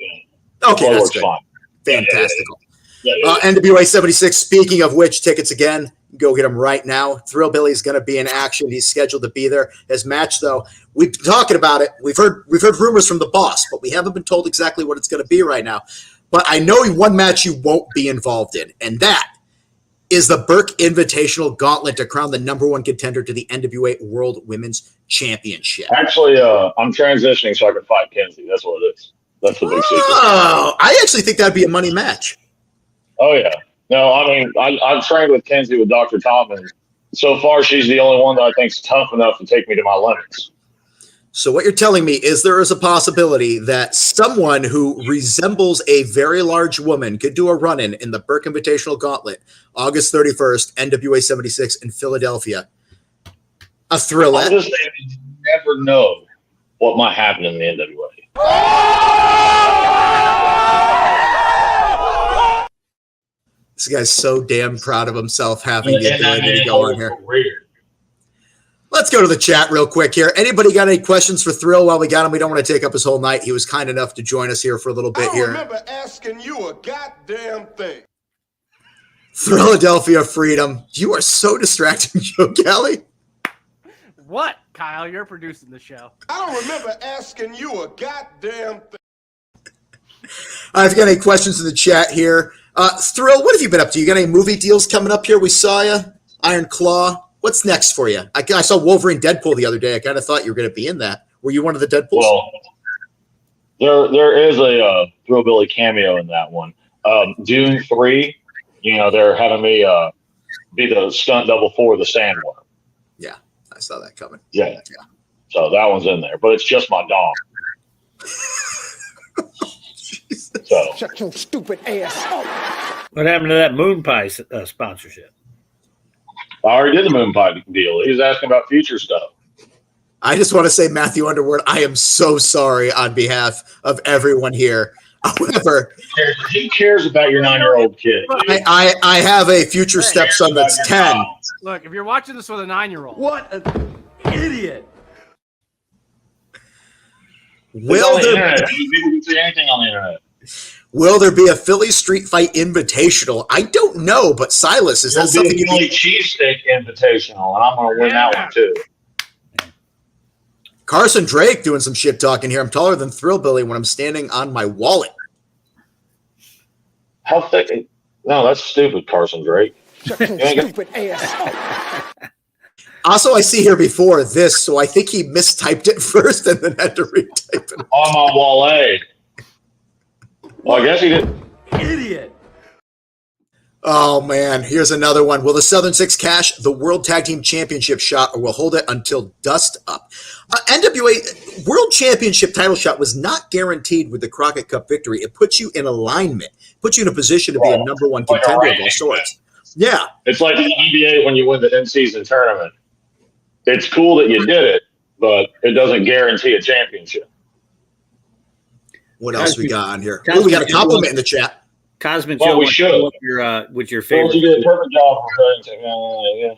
Speaker 11: Okay, that's good. Fine. Fantastical. NWA 76, speaking of which, tickets again, go get them right now. Thrillbilly's going to be in action. He's scheduled to be there. His match, though, we've been talking about it. We've heard rumors from the boss, but we haven't been told exactly what it's going to be right now. But I know one match you won't be involved in, and that is the Burke Invitational Gauntlet to crown the #1 contender to the NWA World Women's Championship.
Speaker 14: Actually, I'm transitioning so I can fight Kenzie. That's what it is. That's the big secret.
Speaker 11: Oh, I actually think that'd be a money match.
Speaker 14: Oh, yeah. No, I mean, I've trained with Kenzie with Dr. Tom, and so far she's the only one that I think's tough enough to take me to my limits.
Speaker 11: So what you're telling me is there is a possibility that someone who resembles a very large woman could do a run-in in the Burke Invitational Gauntlet, August 31st, NWA 76 in Philadelphia. A thriller.
Speaker 14: I'm just saying, you never know what might happen in the NWA.
Speaker 11: This guy's so damn proud of himself having the ability to go on here. Let's go to the chat real quick here. Anybody got any questions for Thrill while we got him? We don't want to take up his whole night. He was kind enough to join us here for a little bit here.
Speaker 15: I remember asking you a goddamn thing.
Speaker 11: Philadelphia Freedom. You are so distracting, Joe Galli.
Speaker 12: What, Kyle? You're producing the show.
Speaker 15: I don't remember asking you a goddamn thing.
Speaker 11: I've got any questions in the chat here. Thrill, what have you been up to? You got any movie deals coming up here? We saw you. Iron Claw. What's next for you? I saw Wolverine Deadpool the other day. I kind of thought you were going to be in that. Were you one of the Deadpools?
Speaker 14: Well, there is a Thrillbilly cameo in that one. Dune 3, they're having me be the stunt double for the Sandworm.
Speaker 11: Yeah, I saw that coming.
Speaker 14: Yeah. So that one's in there, but it's just my dong. So.
Speaker 15: Shut your stupid ass up.
Speaker 13: What happened to that Moon Pie sponsorship?
Speaker 14: I already did the Moon Pie deal. He was asking about future stuff.
Speaker 11: I just want to say, Matthew Underwood, I am so sorry on behalf of everyone here. However,
Speaker 14: who cares about your 9-year-old kid?
Speaker 11: I have a future stepson that's 10.
Speaker 12: Look, if you're watching this with a 9-year-old.
Speaker 7: What an idiot.
Speaker 11: Will there,
Speaker 14: people can say anything on the internet.
Speaker 11: Will there be a Philly Street Fight Invitational? I don't know, but Silas, is that something you
Speaker 14: Philly cheesesteak Invitational, and I'm going to win that one too.
Speaker 11: Carson Drake doing some shit talking here. I'm taller than Thrillbilly when I'm standing on my wallet.
Speaker 14: How thick? No, that's stupid, Carson Drake.
Speaker 15: Shut your stupid ass up.
Speaker 11: Also, I see here before this, so I think he mistyped it first and then had to retype it.
Speaker 14: On my wallet. Well, I guess he did.
Speaker 7: Idiot.
Speaker 11: Oh, man. Here's another one. Will the Southern Six cash the World Tag Team Championship shot, or will hold it until dust up? NWA World Championship title shot was not guaranteed with the Crockett Cup victory. It puts you in alignment, puts you in a position to be a number one contender of all sorts. Yeah.
Speaker 14: It's like the NBA when you win the in-season tournament. It's cool that you did it, but it doesn't guarantee a championship.
Speaker 11: What else we got on here? Oh, we got a compliment in the chat.
Speaker 13: Cosmic
Speaker 14: Well,
Speaker 13: Joe,
Speaker 14: we should.
Speaker 13: with your favorite.
Speaker 14: Well, you did a perfect job for things. Yeah.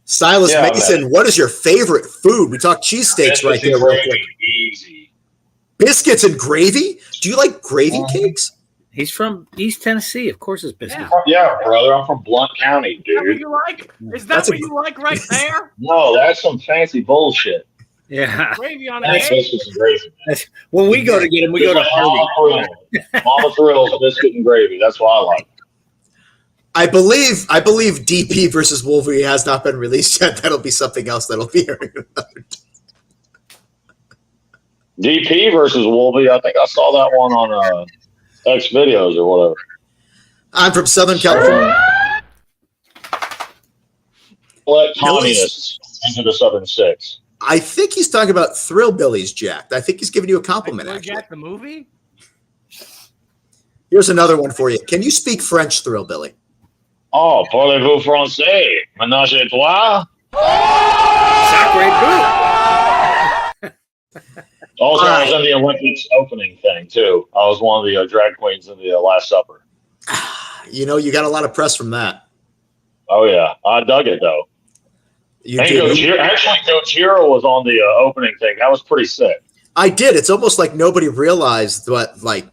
Speaker 11: Silas Mason, what is your favorite food? We talked cheesesteaks right there real quick.
Speaker 14: Easy.
Speaker 11: Biscuits and gravy? Do you like gravy cakes?
Speaker 13: He's from East Tennessee. Of course, it's biscuits.
Speaker 14: Yeah, brother. I'm from Blount County, dude.
Speaker 12: Is that what you like? Is that what you like right there?
Speaker 14: No, that's some fancy bullshit.
Speaker 13: Yeah.
Speaker 12: Gravy on
Speaker 14: That's
Speaker 12: a egg?
Speaker 14: biscuits and gravy.
Speaker 13: When we go to get him, we go to Harvey.
Speaker 14: Mama Thrills, biscuit and gravy. That's what I like.
Speaker 11: I believe DP versus Wolverine has not been released yet. That'll be something else that'll be here another day.
Speaker 14: DP versus Wolverine. I think I saw that one on X videos or whatever.
Speaker 11: I'm from Southern California.
Speaker 14: Let communists into the Southern Six.
Speaker 11: I think he's talking about Thrillbilly's Jack. I think he's giving you a compliment, actually.
Speaker 12: Jack the movie?
Speaker 11: Here's another one for you. Can you speak French, Thrillbilly?
Speaker 14: Oh, parlez-vous français? Ménage à trois? Also, I was in the Olympics opening thing, too. I was one of the drag queens in the Last Supper.
Speaker 11: You know, you got a lot of press from that.
Speaker 14: Oh, yeah. I dug it, though. Actually, Coach Hero was on the opening thing. That was pretty sick.
Speaker 11: I did. It's almost like nobody realized that, like,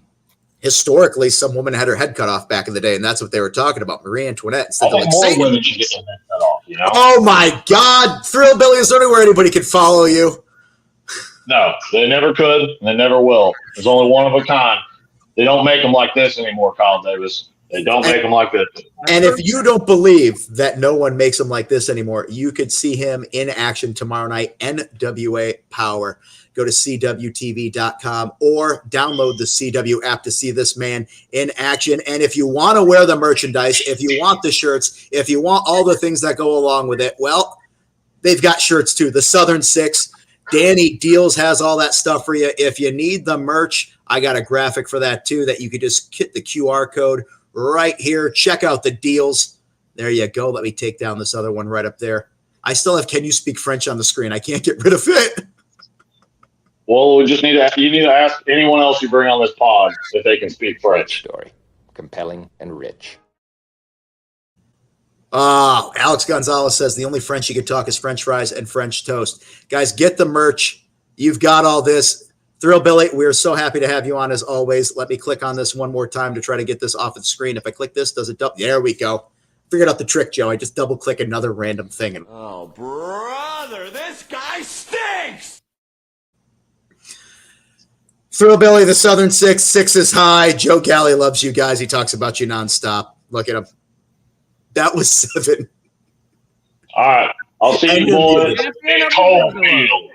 Speaker 11: historically, some woman had her head cut off back in the day, and that's what they were talking about. Marie Antoinette. Instead
Speaker 14: I
Speaker 11: of,
Speaker 14: think
Speaker 11: like,
Speaker 14: more women should get their head cut off, you know?
Speaker 11: Oh, my God. Thrillbilly is only where anybody can follow you.
Speaker 14: No, they never could, and they never will. There's only one of a kind. They don't make them like this anymore, Kyle Davis. They don't make them like this.
Speaker 11: And if you don't believe that no one makes him like this anymore, you could see him in action tomorrow night, NWA Power. Go to CWTV.com or download the CW app to see this man in action. And if you want to wear the merchandise, if you want the shirts, if you want all the things that go along with it, well, they've got shirts too. The Southern Six. Danny Dealz has all that stuff for you. If you need the merch, I got a graphic for that too that you could just hit the QR code right here. Check out the deals. There you go. Let me take down this other one right up there. I still have Can You Speak French on the screen. I can't get rid of it.
Speaker 14: Well, you need to ask anyone else you bring on this pod if they can speak French.
Speaker 16: Story, compelling and rich.
Speaker 11: Alex Gonzalez says the only French you can talk is French fries and French toast. Guys, get the merch. You've got all this. Thrillbilly, we're so happy to have you on as always. Let me click on this one more time to try to get this off the screen. If I click this, does it double? There we go. Figured out the trick, Joe. I just double click another random thing. And
Speaker 15: Oh, brother, this guy stinks!
Speaker 11: Thrillbilly, the Southern Six is high. Joe Galli loves you guys. He talks about you nonstop. Look at him. That was 7.
Speaker 14: All right. I'll see you boys in Coalfield.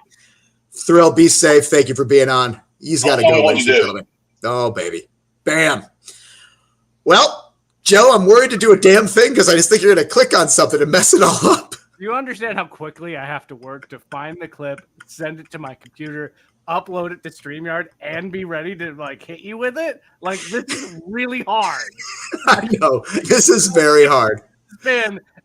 Speaker 11: Thrill, be safe. Thank you for being on. He's got to go, ladies and gentlemen. Oh, baby. Bam. Well, Joe, I'm worried to do a damn thing because I just think you're going to click on something and mess it all up.
Speaker 12: Do you understand how quickly I have to work to find the clip, send it to my computer, upload it to StreamYard, and be ready to like hit you with it? Like, this is really hard.
Speaker 11: I know. This is very hard.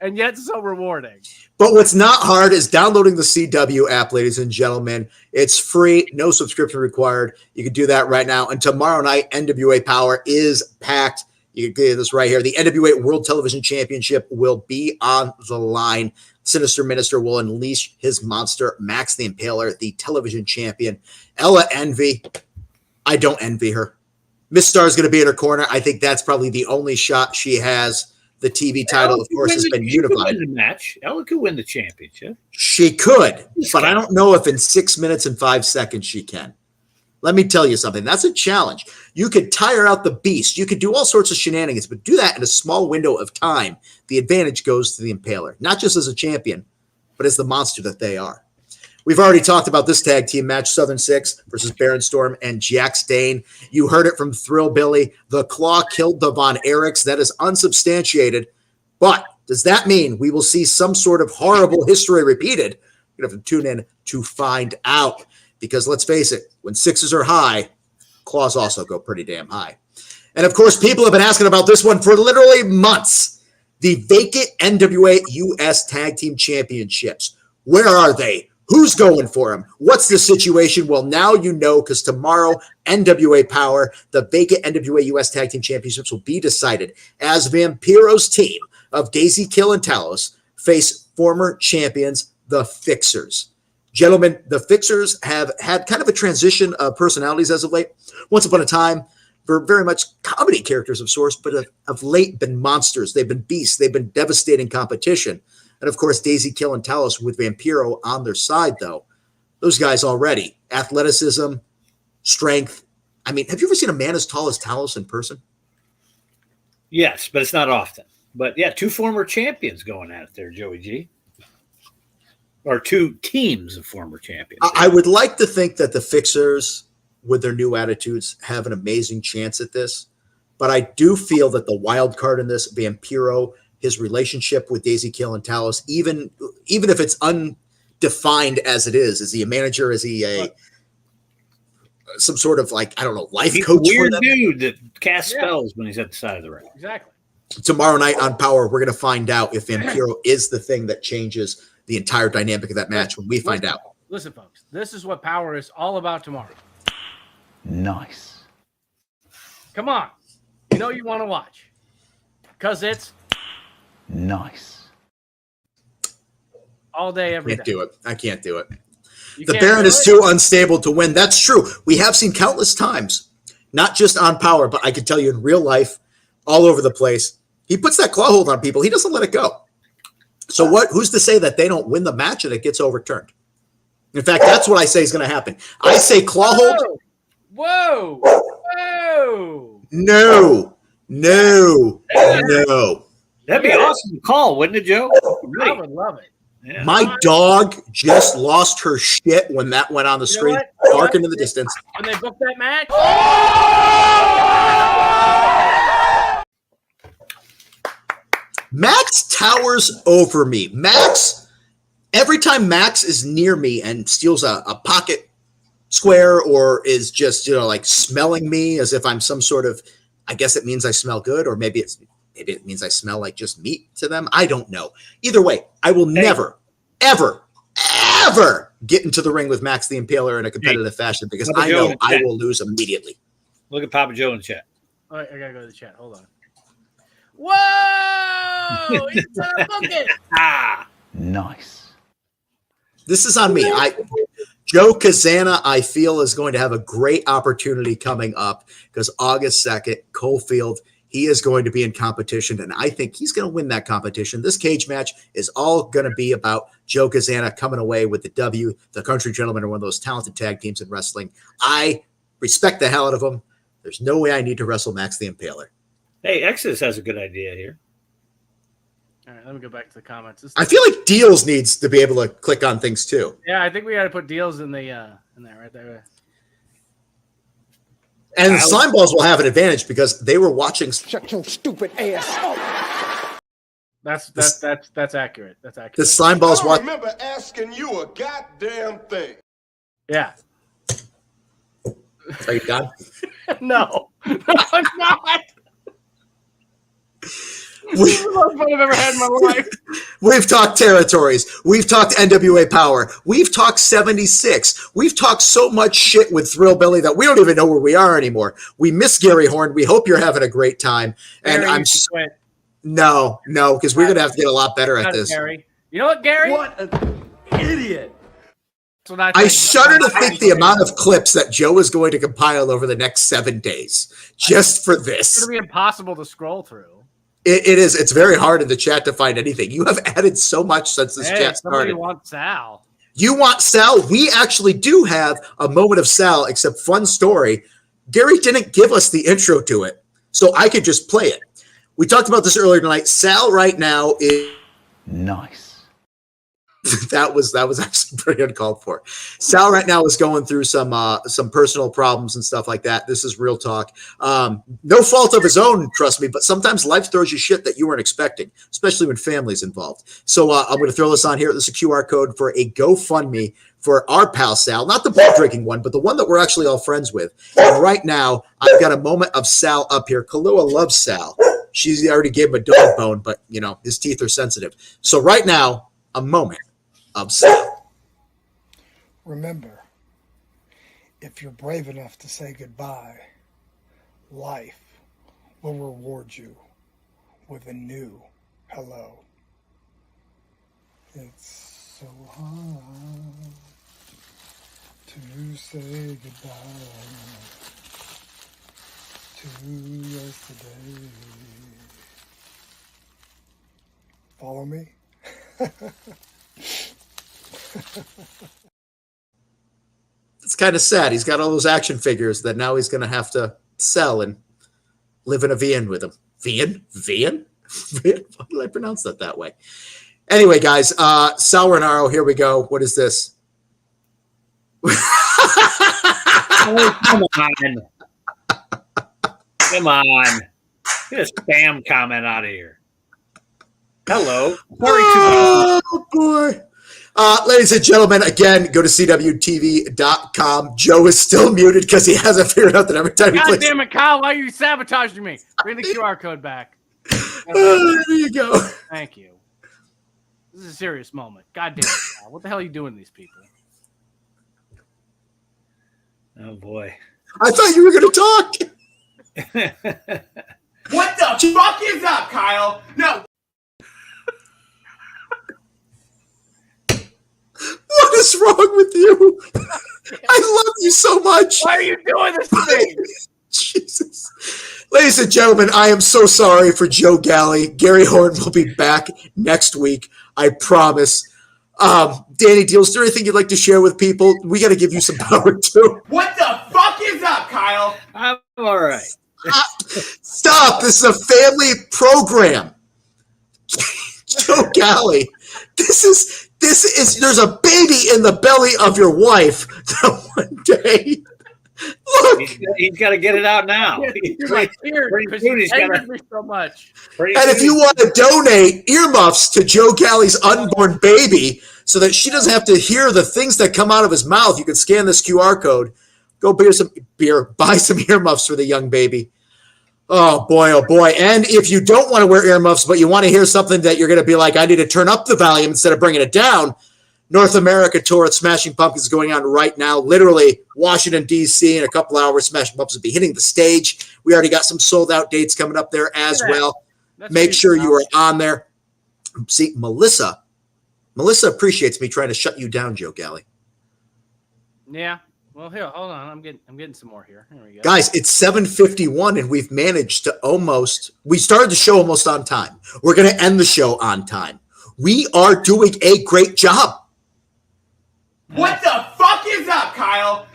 Speaker 12: And yet so rewarding.
Speaker 11: But what's not hard is downloading the CW app, ladies and gentlemen. It's free, no subscription required. You can do that right now. And tomorrow night, NWA Power is packed. You can get this right here. The NWA World Television Championship will be on the line. Sinister Minister will unleash his monster, Max the Impaler, the television champion. Ella Envy, I don't envy her. Miss Star is going to be in her corner. I think that's probably the only shot she has. The TV title, of course, has been unified.
Speaker 13: She could win the match. Ella could win the championship.
Speaker 11: She could, but I don't know if in 6 minutes and 5 seconds she can. Let me tell you something. That's a challenge. You could tire out the beast. You could do all sorts of shenanigans, but do that in a small window of time. The advantage goes to the Impaler, not just as a champion, but as the monster that they are. We've already talked about this tag team match, Southern Six versus Baron Storm and Jack Stain. You heard it from Thrillbilly. The Claw killed the Von Erichs. That is unsubstantiated. But does that mean we will see some sort of horrible history repeated? You're going to have to tune in to find out. Because let's face it, when sixes are high, claws also go pretty damn high. And of course, people have been asking about this one for literally months. The vacant NWA US Tag Team Championships. Where are they? Who's going for them? What's the situation? Well, now you know, because tomorrow, NWA Power, the vacant NWA US Tag Team Championships will be decided as Vampiro's team of Daisy Kill and Talos face former champions, the Fixers. Gentlemen, the Fixers have had kind of a transition of personalities as of late. Once upon a time, they're very much comedy characters of sorts, but of late been monsters. They've been beasts. They've been devastating competition. And of course, Daisy Kill and Talos with Vampiro on their side, though. Those guys already. Athleticism, strength. I mean, have you ever seen a man as tall as Talos in person?
Speaker 13: Yes, but it's not often. But yeah, 2 former champions going at it there, Joey G. Or 2 teams of former champions.
Speaker 11: I would like to think that the Fixers, with their new attitudes, have an amazing chance at this. But I do feel that the wild card in this, Vampiro, his relationship with Daisy Kill and Talos, even if it's undefined as it is he a manager? Is he some sort of like, I don't know, life coach?
Speaker 13: Weird dude that casts spells when he's at the side of the ring.
Speaker 12: Exactly.
Speaker 11: Tomorrow night on Power, we're going to find out if Vampiro is the thing that changes the entire dynamic of that match when we find out.
Speaker 12: Listen, folks, this is what Power is all about tomorrow.
Speaker 9: Nice.
Speaker 12: Come on. You know you want to watch. Because it's
Speaker 9: nice.
Speaker 12: All day, every day.
Speaker 11: I can't do it. The Baron is too unstable to win. That's true. We have seen countless times, not just on Power, but I can tell you in real life, all over the place. He puts that claw hold on people. He doesn't let it go. So who's to say that they don't win the match and it gets overturned? In fact, that's what I say is going to happen. I say claw hold.
Speaker 12: Whoa. Whoa.
Speaker 11: No.
Speaker 13: That'd be awesome to call, wouldn't it, Joe?
Speaker 12: I would love it.
Speaker 13: Yeah.
Speaker 11: My dog just lost her shit when that went on the screen, barking in the distance.
Speaker 12: When they booked that match?
Speaker 11: Max towers over me. Every time Max is near me and steals a pocket square or is just, like smelling me as if I'm some sort of, I guess it means I smell good, or maybe it means I smell like just meat to them. I don't know. Either way, I will never, ever get into the ring with Max the Impaler in a competitive fashion because I know I will lose immediately.
Speaker 13: Look at Papa Joe in the chat.
Speaker 12: All right, I got to go to the chat. Hold on. Whoa! It's a bucket!
Speaker 9: Nice.
Speaker 11: This is on me. Joe Kazana, I feel, is going to have a great opportunity coming up because August 2nd, Coalfield, He is going to be in competition, and I think he's going to win that competition. This cage match is all going to be about Joe Kazana coming away with the W. The Country Gentlemen are one of those talented tag teams in wrestling. I respect the hell out of them. There's no way I need to wrestle Max the Impaler.
Speaker 13: Hey, Exodus has a good idea here.
Speaker 12: All right, let me go back to the comments.
Speaker 11: I feel like Dealz needs to be able to click on things too.
Speaker 12: Yeah, I think we got to put Dealz in there right there.
Speaker 11: And the slime balls will have an advantage because they were watching.
Speaker 17: Shut your stupid ass up.
Speaker 12: That's accurate. That's accurate.
Speaker 11: The slime balls
Speaker 15: I
Speaker 11: watch.
Speaker 15: remember asking you a goddamn thing.
Speaker 12: Yeah.
Speaker 11: Are you done?
Speaker 12: No, I'm not. This is the most fun I've ever had in my life.
Speaker 11: We've talked territories. We've talked NWA Power. We've talked 76. We've talked so much shit with Thrillbilly that we don't even know where we are anymore. We miss Gary Horne. We hope you're having a great time. And
Speaker 12: Gary,
Speaker 11: no, because we're going to have to get a lot better at this.
Speaker 12: Gary. You know what, Gary?
Speaker 7: What an idiot.
Speaker 11: I shudder to think the amount of clips that Joe is going to compile over the next 7 days just for this.
Speaker 12: It's going to be impossible to scroll through.
Speaker 11: It is. It's very hard in the chat to find anything. You have added so much since this chat
Speaker 12: somebody
Speaker 11: started.
Speaker 12: wants Sal.
Speaker 11: You want Sal? We actually do have a moment of Sal, except fun story. Gary didn't give us the intro to it, so I could just play it. We talked about this earlier tonight. Sal right now is
Speaker 17: nice.
Speaker 11: that was actually pretty uncalled for. Sal right now is going through some personal problems and stuff like that. This is real talk. No fault of his own, trust me, but sometimes life throws you shit that you weren't expecting, especially when family's involved. So I'm going to throw this on here. This is a QR code for a GoFundMe for our pal Sal, not the bull drinking one, but the one that we're actually all friends with. And right now, I've got a moment of Sal up here. Kahlua loves Sal. She's already gave him a dog bone, but his teeth are sensitive. So right now, a moment of Sal.
Speaker 17: Remember, if you're brave enough to say goodbye, life will reward you with a new hello. It's so hard to say goodbye to yesterday. Follow me?
Speaker 11: It's kind of sad. He's got all those action figures that now he's going to have to sell and live in a VN with him. VN? Why did I pronounce that way? Anyway, guys, Sal Raro, here we go. What is this?
Speaker 13: Oh, come on. Come on. Get a spam comment out of here. Hello.
Speaker 11: Oh, boy. Ladies and gentlemen, again, go to CWTV.com. Joe is still muted because he hasn't figured out that every time he
Speaker 12: God
Speaker 11: clicks.
Speaker 12: damn it, Kyle. Why are you sabotaging me? Bring the QR code back.
Speaker 11: There you go.
Speaker 12: Thank you. This is a serious moment. God damn it, Kyle. What the hell are you doing to these people?
Speaker 13: Oh, boy.
Speaker 11: I thought you were going to talk.
Speaker 15: What the fuck is up, Kyle? No.
Speaker 11: What is wrong with you? I love you so much.
Speaker 12: Why are you doing this to me?
Speaker 11: Jesus. Ladies and gentlemen, I am so sorry for Joe Galli. Gary Horne will be back next week. I promise. Danny Dealz, is there anything you'd like to share with people? We got to give you some power too.
Speaker 15: What the fuck is up, Kyle?
Speaker 13: I'm all right.
Speaker 11: Stop. This is a family program. Joe Galli. This is there's a baby in the belly of your wife that one day. Look,
Speaker 13: he's got to get it out now.
Speaker 12: You're like here because you hated me so much.
Speaker 11: And if you want to donate earmuffs to Joe Galli's unborn baby so that she doesn't have to hear the things that come out of his mouth, you can scan this QR code. Go buy some earmuffs for the young baby. Oh boy. And if you don't want to wear earmuffs, but you want to hear something that you're going to be like, I need to turn up the volume instead of bringing it down, North America tour at Smashing Pumpkins is going on right now. Literally, Washington, D.C. in a couple hours, Smashing Pumpkins will be hitting the stage. We already got some sold-out dates coming up there as well. Make sure you are on there. See, Melissa appreciates me trying to shut you down, Joe Galli.
Speaker 12: Yeah. Well, here, hold on. I'm getting some more here. Here we go.
Speaker 11: Guys, it's 7:51 and we've managed to we started the show almost on time. We're going to end the show on time. We are doing a great job.
Speaker 15: What the fuck is up, Kyle?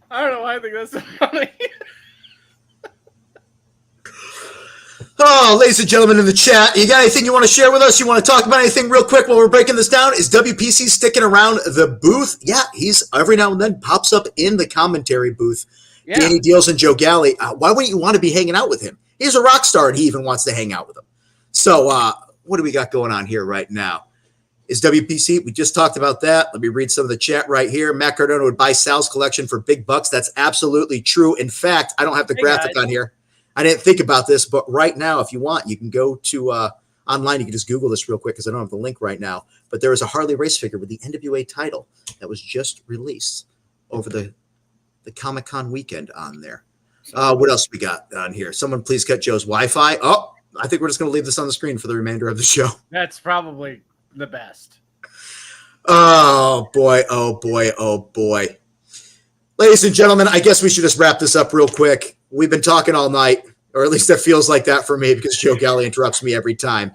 Speaker 12: I don't know why I think that's so funny.
Speaker 11: Oh, ladies and gentlemen in the chat, you got anything you want to share with us? You want to talk about anything real quick while we're breaking this down? Is WPC sticking around the booth? Yeah, he's every now and then pops up in the commentary booth. Yeah. Danny Dealz and Joe Galli. Why wouldn't you want to be hanging out with him? He's a rock star, and he even wants to hang out with him. So what do we got going on here right now? Is WPC? We just talked about that. Let me read some of the chat right here. Matt Cardona would buy Sal's collection for big bucks. That's absolutely true. In fact, I don't have the graphic on here. I didn't think about this, but right now, if you want, you can go to online. You can just Google this real quick because I don't have the link right now. But there is a Harley race figure with the NWA title that was just released over the Comic-Con weekend on there. What else we got on here? Someone please cut Joe's Wi-Fi. Oh, I think we're just going to leave this on the screen for the remainder of the show.
Speaker 12: That's probably the best.
Speaker 11: Oh, boy. Oh, boy. Oh, boy. Ladies and gentlemen, I guess we should just wrap this up real quick. We've been talking all night, or at least it feels like that for me because Joe Galli interrupts me every time.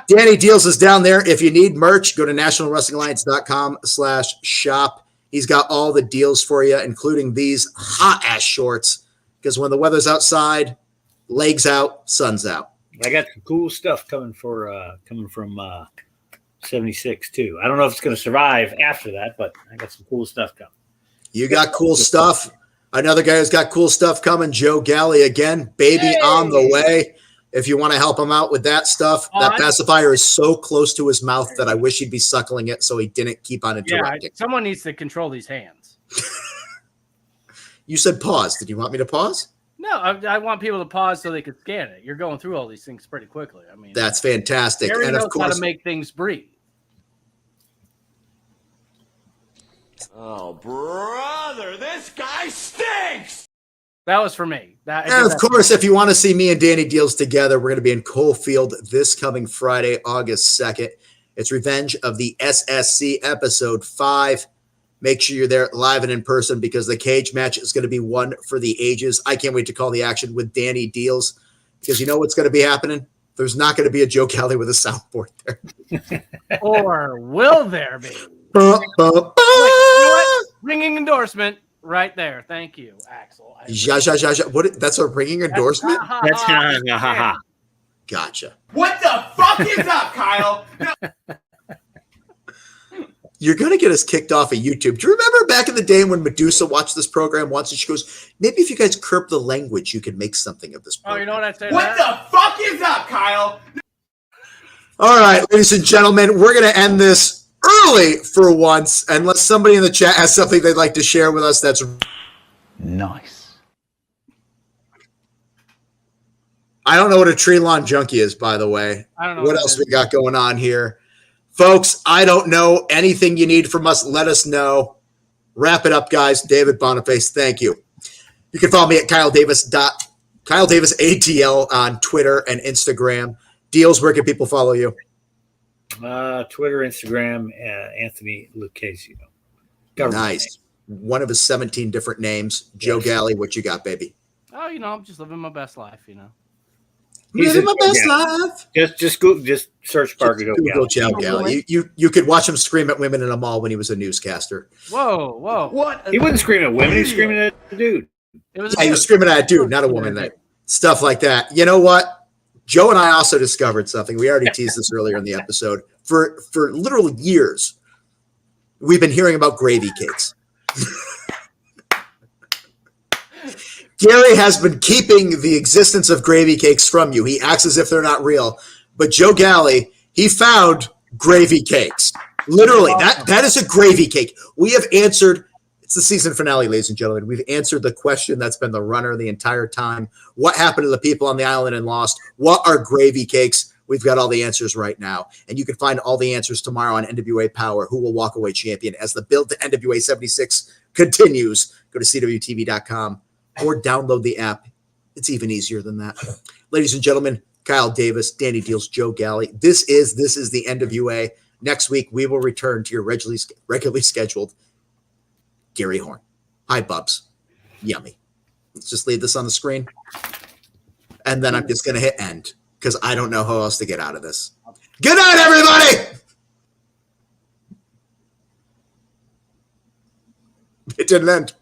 Speaker 11: Danny Dealz is down there. If you need merch, go to nationalwrestlingalliance.com/shop. He's got all the deals for you, including these hot-ass shorts because when the weather's outside, legs out, sun's out.
Speaker 13: I got some cool stuff coming from 76 too. I don't know if it's going to survive after that, but I got some cool stuff coming.
Speaker 11: You got cool stuff. Another guy who's got cool stuff coming, Joe Galli again. Baby on the way. If you want to help him out with that stuff, that pacifier is so close to his mouth that I wish he'd be suckling it so he didn't keep on interrupting.
Speaker 12: Yeah, someone needs to control these hands.
Speaker 11: You said pause. Did you want me to pause?
Speaker 12: No, I want people to pause so they can scan it. You're going through all these things pretty quickly. I mean,
Speaker 11: that's fantastic.
Speaker 12: Gary
Speaker 11: and
Speaker 12: knows
Speaker 11: of course,
Speaker 12: how to make things breathe.
Speaker 15: Oh, brother, this guy stinks!
Speaker 12: That was for me.
Speaker 11: And of course, if you want to see me and Danny Dealz together, we're going to be in Coalfield this coming Friday, August 2nd. It's Revenge of the SSC Episode 5. Make sure you're there live and in person because the cage match is going to be one for the ages. I can't wait to call the action with Danny Dealz because you know what's going to be happening? There's not going to be a Joe Galli with a soundboard there.
Speaker 12: Or will there be? Ringing endorsement right there. Thank you, Axel.
Speaker 11: What? That's a ringing endorsement?
Speaker 13: That's ha.
Speaker 11: Gotcha.
Speaker 15: What the fuck is up, Kyle?
Speaker 11: You're going to get us kicked off of YouTube. Do you remember back in the day when Medusa watched this program once and she goes, maybe if you guys curb the language, you could make something of this program.
Speaker 12: Oh, you know what I'd say?
Speaker 15: What the fuck is up, Kyle?
Speaker 11: All right, ladies and gentlemen, we're going to end this early for once, unless somebody in the chat has something they'd like to share with us. That's
Speaker 5: nice.
Speaker 11: I don't know what a tree lawn junkie is, by the way.
Speaker 12: I don't know
Speaker 11: what else we got going on here. Folks, I don't know. Anything you need from us, let us know. Wrap it up, guys. David Boniface, thank you. You can follow me at Kyle Davis ATL on Twitter and Instagram. Dealz, where can people follow you?
Speaker 13: Twitter, Instagram, Anthony Lucchesio.
Speaker 11: Nice. One of his 17 different names. Joe Galli, what you got, baby?
Speaker 12: Oh, I'm just living my best life,
Speaker 11: Living my best life.
Speaker 13: Just search
Speaker 11: Google Joe Galli. You could watch him scream at women in a mall when he was a newscaster.
Speaker 12: Whoa.
Speaker 13: What? He wasn't screaming at women. He was screaming at a dude.
Speaker 11: He was screaming at a dude, not a woman. Stuff like that. You know what? Joe and I also discovered something. We already teased this earlier in the episode. For literal years, we've been hearing about gravy cakes. Gary has been keeping the existence of gravy cakes from you. He acts as if they're not real. But Joe Galli, he found gravy cakes. Literally, that is a gravy cake. We have answered, it's the season finale, ladies and gentlemen. We've answered the question that's been the runner the entire time. What happened to the people on the island and lost? What are gravy cakes? We've got all the answers right now. And you can find all the answers tomorrow on NWA Power, who will walk away champion as the build to NWA 76 continues. Go to CWTV.com. or download the app. It's even easier than that. Ladies and gentlemen, Kyle Davis, Danny Dealz, Joe Galli. This is the NWA Next week, we will return to your regularly scheduled Gary Horne. Hi, Bubs. Yummy. Let's just leave this on the screen. And then I'm just going to hit end because I don't know how else to get out of this. Good night, everybody! It didn't end.